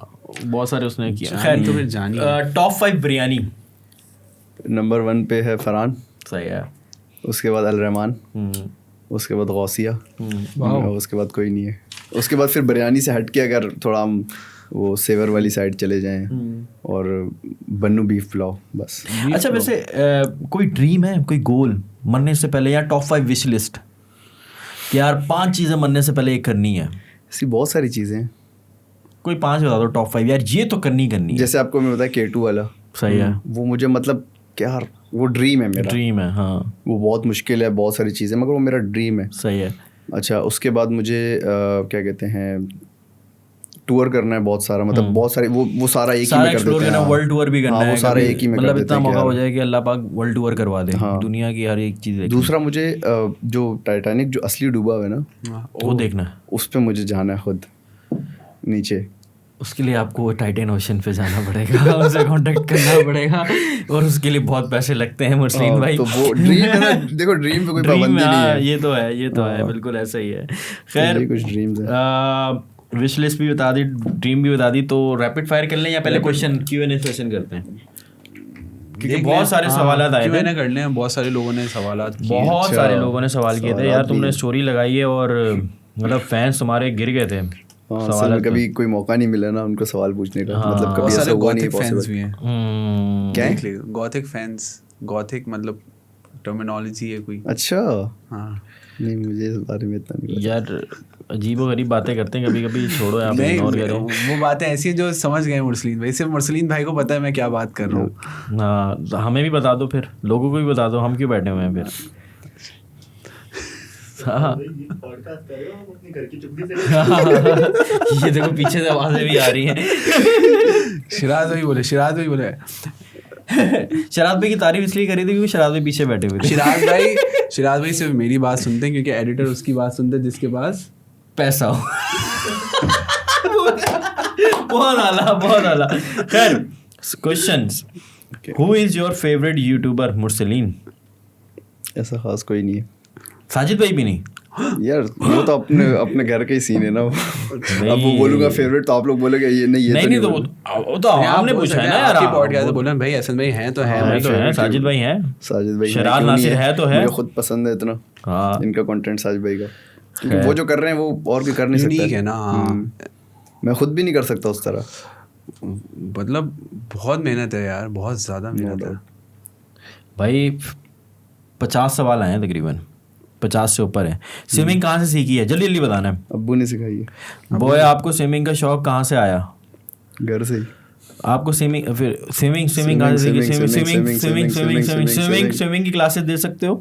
بہت سارے اس نے کیا. خیر تو پھر جانی. ٹاپ 5 بریانی. نمبر 1 پہ ہے فرحان. صحیح ہے. اس کے بعد الرحمان, اس کے بعد غوثیہ, اس کے بعد کوئی نہیں ہے. اس کے بعد پھر بریانی سے ہٹ کے اگر تھوڑا ہم وہ سیور والی سائڈ چلے جائیں اور بنو بیف پلاؤ بس. اچھا ویسے کوئی ڈریم ہے, کوئی گول مرنے سے پہلے, یا ٹاپ 5 وش لسٹ کہ یار 5 چیزیں مرنے سے پہلے یہ کرنی ہے؟ ایسی بہت ساری چیزیں ہیں, کوئی 5 بتا دو ٹاپ 5 یار یہ تو کرنی ہے. جیسے آپ کو میں بتایا K2 والا. صحیح ہے. وہ مجھے مطلب کیا یار وہ ڈریم ہے میرا. ڈریم ہے ہاں. وہ بہت مشکل ہے, بہت ساری چیزیں, مگر وہ میرا ڈریم ہے. صحیح ہے. اچھا اس کے بعد مجھے کیا کہتے ہیں ٹور کرنا ہے بہت سارا, مطلب بہت سارے وہ سارا ایک ہی میں کر دیتے ہیں. ورلڈ ٹور بھی کرنا ہے, وہ سارا ایک ہی میں مطلب اتنا موقع ہو جائے کہ اللہ پاک ورلڈ ٹور کروا دے دنیا کی ہر ایک چیز. دوسرا مجھے جو ٹائٹینک جو اصلی ڈوبا ہوا ہے نا وہ دیکھنا ہے, اس پہ مجھے جانا ہے خود نیچے. اس کے لیے آپ کو ٹائٹین اوشن پہ جانا پڑے گا, اسے کانٹیکٹ کرنا پڑے گا, اور اس کے لیے بہت پیسے لگتے ہیں مرسلین بھائی. تو وہ ڈریم ہے نا, دیکھو ڈریم پہ کوئی پابندی نہیں ہے. یہ تو ہے بالکل ایسا ہی ہے. خیر کچھ ڈریمز ہیں. وش لسٹ بھی بتا دی, ڈریم بھی بتا دی, تو ریپڈ فائر کر لیں یا پہلے کوشچن Q&A سیشن کرتے ہیں کیونکہ بہت سارے سوالات آئے تھے. کر لیں, بہت سارے لوگوں نے سوالات بہت سارے لوگوں نے سوال کیے تھے یار. تم نے اسٹوری لگائی ہے اور مطلب فینس تمہارے گر گئے تھے. کبھی کوئی موقع نہیں ملا نا ان کو سوال پوچھنے کا, مطلب کبھی ایسا ہوا نہیں پاسبل. کیا ہے گوتھک فینس؟ گوتھک مطلب ٹرمینالوجی ہے کوئی؟ اچھا ہاں نہیں مجھے اس بارے میں اتنا نہیں یار. عجیب و غریب باتیں کرتے ہیں کبھی کبھی, چھوڑو یار اگنور کریں. وہ باتیں ایسی ہیں جو سمجھ گئے مرسلین بھائی. صرف مرسلین بھائی کو پتہ ہے میں کیا بات کر رہا ہوں. ہاں ہمیں بھی بتا دو, پھر لوگوں کو بھی بتا دو, ہم کیوں بیٹھے ہوئے ہیں پھر. یہ دیکھو پیچھے سے آوازیں بھی آ رہی ہیں. شراز بھائی بولے شراز بھائی کی تعریف اس لیے کری تھی کیونکہ شراز بھائی پیچھے بیٹھے ہوئے تھے. شراز بھائی صرف میری بات سنتے ہیں کیونکہ ایڈیٹر اس کی بات سنتے ہیں جس کے پاس پیسہ ہو. بہت اعلیٰ. خیر questions. Who is your favourite YouTuber Mursleen? ایسا خاص کوئی نہیں ہے. ساجد بھائی بھی نہیں یار, وہ تو اپنے گھر کا ہی سین ہے نا. اب وہ بولوں گا فیوریٹ تو آپ لوگ بولے گا یہ نہیں تو وہ تو آپ نے پوچھا ہے نا یار. آپ کی پوڈکاسٹ میں بولیں بھائی احسن بھائی ہیں تو ہیں, ساجد بھائی ہیں, ساجد بھائی, شراز ناصر ہے تو ہے. مجھے خود پسند ہے اتنا ان کا کنٹینٹ ساجد بھائی کا. وہ جو کر رہے ہیں وہ اور بھی کر نہیں سکتے ہے نا. میں خود بھی نہیں کر سکتا اس طرح. مطلب بہت محنت ہے یار, بہت زیادہ محنت ہے بھائی. 50 سوال آئے ہیں تقریباً, 50 سے اوپر ہے. سوئمنگ کہاں سے سیکھی ہے؟ جلدی بتانا ہے. ابو نے سکھائی ہے. بوائے آپ کو سوئمنگ کا شوق کہاں سے آیا؟ گھر سے ہی. آپ کو سوئمنگ کہاں سے سیکھی؟ سوئمنگ کی کلاسز دے سکتے ہو؟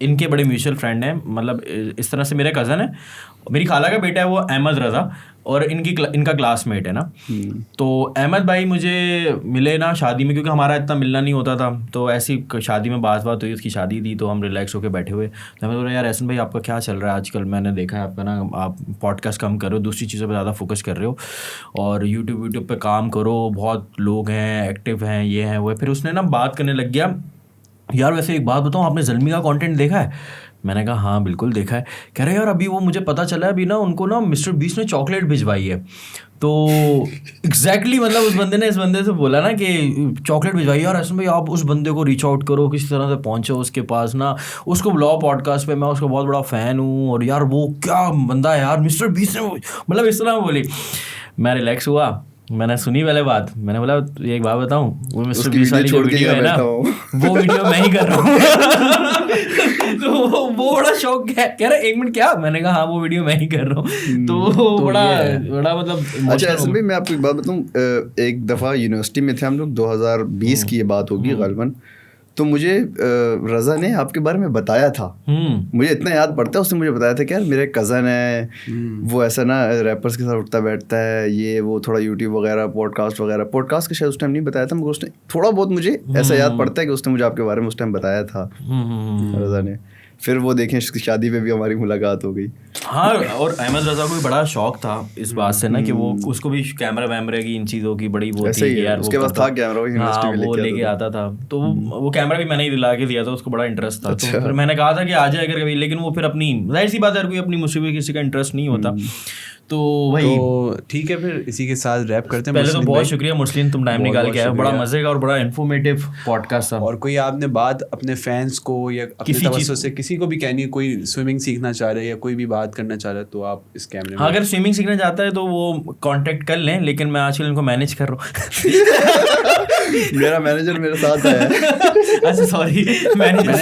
ان کے بڑے میوچل فرینڈ ہیں, مطلب اس طرح سے میرا کزن ہے, میری خالہ کا بیٹا ہے وہ احمد رضا, اور ان کا کلاس میٹ ہے نا. تو احمد بھائی مجھے ملے نا شادی میں, کیونکہ ہمارا اتنا ملنا نہیں ہوتا تھا, تو ایسی شادی میں بات ہوئی, اس کی شادی تھی تو ہم ریلیکس ہو کے بیٹھے ہوئے, تو ہمیں بولا یار احسن بھائی آپ کا کیا چل رہا ہے آج کل, میں نے دیکھا ہے آپ کا نا آپ پوڈ کاسٹ کم کر رہے ہو, دوسری چیزوں پہ زیادہ فوکس کر رہے ہو, اور یوٹیوب پہ کام کرو, بہت لوگ ہیں ایکٹیو ہیں, یہ ہیں وہ. پھر اس نے نا بات کرنے لگ گیا, یار ویسے ایک بات بتاؤں, آپ نے زلمی کا کانٹینٹ دیکھا ہے؟ میں نے کہا ہاں بالکل دیکھا ہے. کہہ رہے یار ابھی وہ مجھے پتہ چلا ہے ابھی نا ان کو نا مسٹر بیسٹ نے چاکلیٹ بھجوائی ہے. تو ایگزیکٹلی مطلب اس بندے نے اس بندے سے بولا نا کہ چاکلیٹ بھجوائی ہے, اور احسن بھائی آپ اس بندے کو ریچ آؤٹ کرو, کسی طرح سے پہنچو اس کے پاس نا, اس کو بلاؤ پوڈ کاسٹ پہ, میں اس کا بہت بڑا فین ہوں, اور یار وہ کیا بندہ ہے یار مسٹر بیسٹ نے, مطلب اس طرح بولی. میں ریلیکس ہوا, میں نے سنی پہلے بات, میں نے بولا ایک بات بتاؤں, وہ مسٹر بیسٹ والی جو ویڈیو ہے نا وہ ویڈیو میں ہی کر رہا ہوں. تو وہ بڑا شوق کہہ رہا 1 منٹ کیا, میں نے کہا ہاں وہ ویڈیو میں ہی کر رہا ہوں. تو بڑا مطلب. اچھا اصل میں میں آپ کو ایک بات بتاؤں, ایک دفعہ یونیورسٹی میں تھے ہم لوگ, 2020 کی یہ بات ہوگی غالباً, تو مجھے رضا نے آپ کے بارے میں بتایا تھا, مجھے اتنا یاد پڑتا ہے, اس نے مجھے بتایا تھا کہ یار میرے کزن ہے, وہ ایسا نا ریپرس کے ساتھ اٹھتا بیٹھتا ہے, یہ وہ تھوڑا یوٹیوب وغیرہ پوڈ کاسٹ کا شاید اس ٹائم نہیں بتایا تھا, مگر اس نے تھوڑا بہت مجھے ایسا یاد پڑتا ہے کہ اس نے مجھے آپ کے بارے میں اس ٹائم بتایا تھا رضا نے. پھر وہ دیکھیں اس کی شادی پہ بھی ہماری ملاقات ہو گئی. ہاں, اور احمد رضا کو بھی بڑا شوق تھا اس بات سے نا کہ وہ اس کو بھی کیمرہ ویمرے کی ان چیزوں کی بڑی وہ تھی یار, اس کے پاس تھا کیمرہ, وہ لے کے آتا تھا, تو وہ کیمرہ بھی میں نے ہی دلا کے دیا تھا, اس کو بڑا انٹرسٹ تھا. تو پھر میں نے کہا تھا کہ آ جائے اگر کبھی, لیکن وہ پھر اپنی ظاہر سی بات ہے کوئی اپنی مصیبت کسی کا انٹرسٹ نہیں ہوتا. تو وہی ٹھیک ہے, پھر اسی کے ساتھ ریپ کرتے ہیں. پہلے تو بہت شکریہ مرسلین, تم ٹائم نکال کے آئے, بڑا مزے کا اور بڑا انفارمیٹیو پوڈ کاسٹ تھا. اور کوئی آپ نے بات اپنے فینس کو یا اپنے توسط سے کسی کو بھی کہنی ہے, کوئی سوئمنگ سیکھنا چاہ رہے یا کوئی بھی بات کرنا چاہ رہا ہے, تو آپ اس کیمرے میں. اگر سوئمنگ سیکھنا چاہتا ہے تو وہ کانٹیکٹ کر لیں, لیکن میں آج کل ان کو مینیج کر رہا ہوں. میرا مینیجر میرے ساتھ ہے. اچھا سوری, مینیجر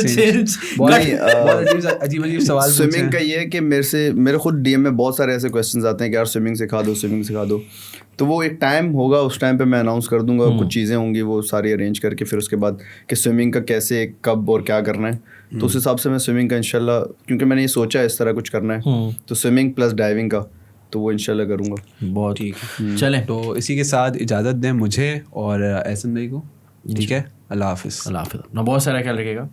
چینج. عجیب عجیب سوال. سوئمنگ کا یہ ہے کہ میرے خود ڈی ایم میں بہت سارے ایسے کویشچنز آتے ہیں کہ یار سوئمنگ سکھا دو, تو وہ ایک ٹائم ہوگا, اس ٹائم پہ میں اناؤنس کر دوں گا, کچھ چیزیں ہوں گی وہ ساری ارینج کر کے, پھر اس کے بعد کہ سوئمنگ کا کیسے کب اور کیا کرنا ہے, تو اس حساب سے میں سوئمنگ کا انشاءاللہ, کیونکہ میں نے یہ سوچا ہے اس طرح کچھ کرنا ہے, تو سوئمنگ پلس ڈائیونگ کا تو وہ انشاءاللہ کروں گا. بہت ٹھیک ہے, چلیں. تو اسی کے ساتھ اجازت دیں مجھے اور احسن بھائی کو. ٹھیک ہے, اللہ حافظ. اللہ حافظ, بہت سارا خیال رکھے گا.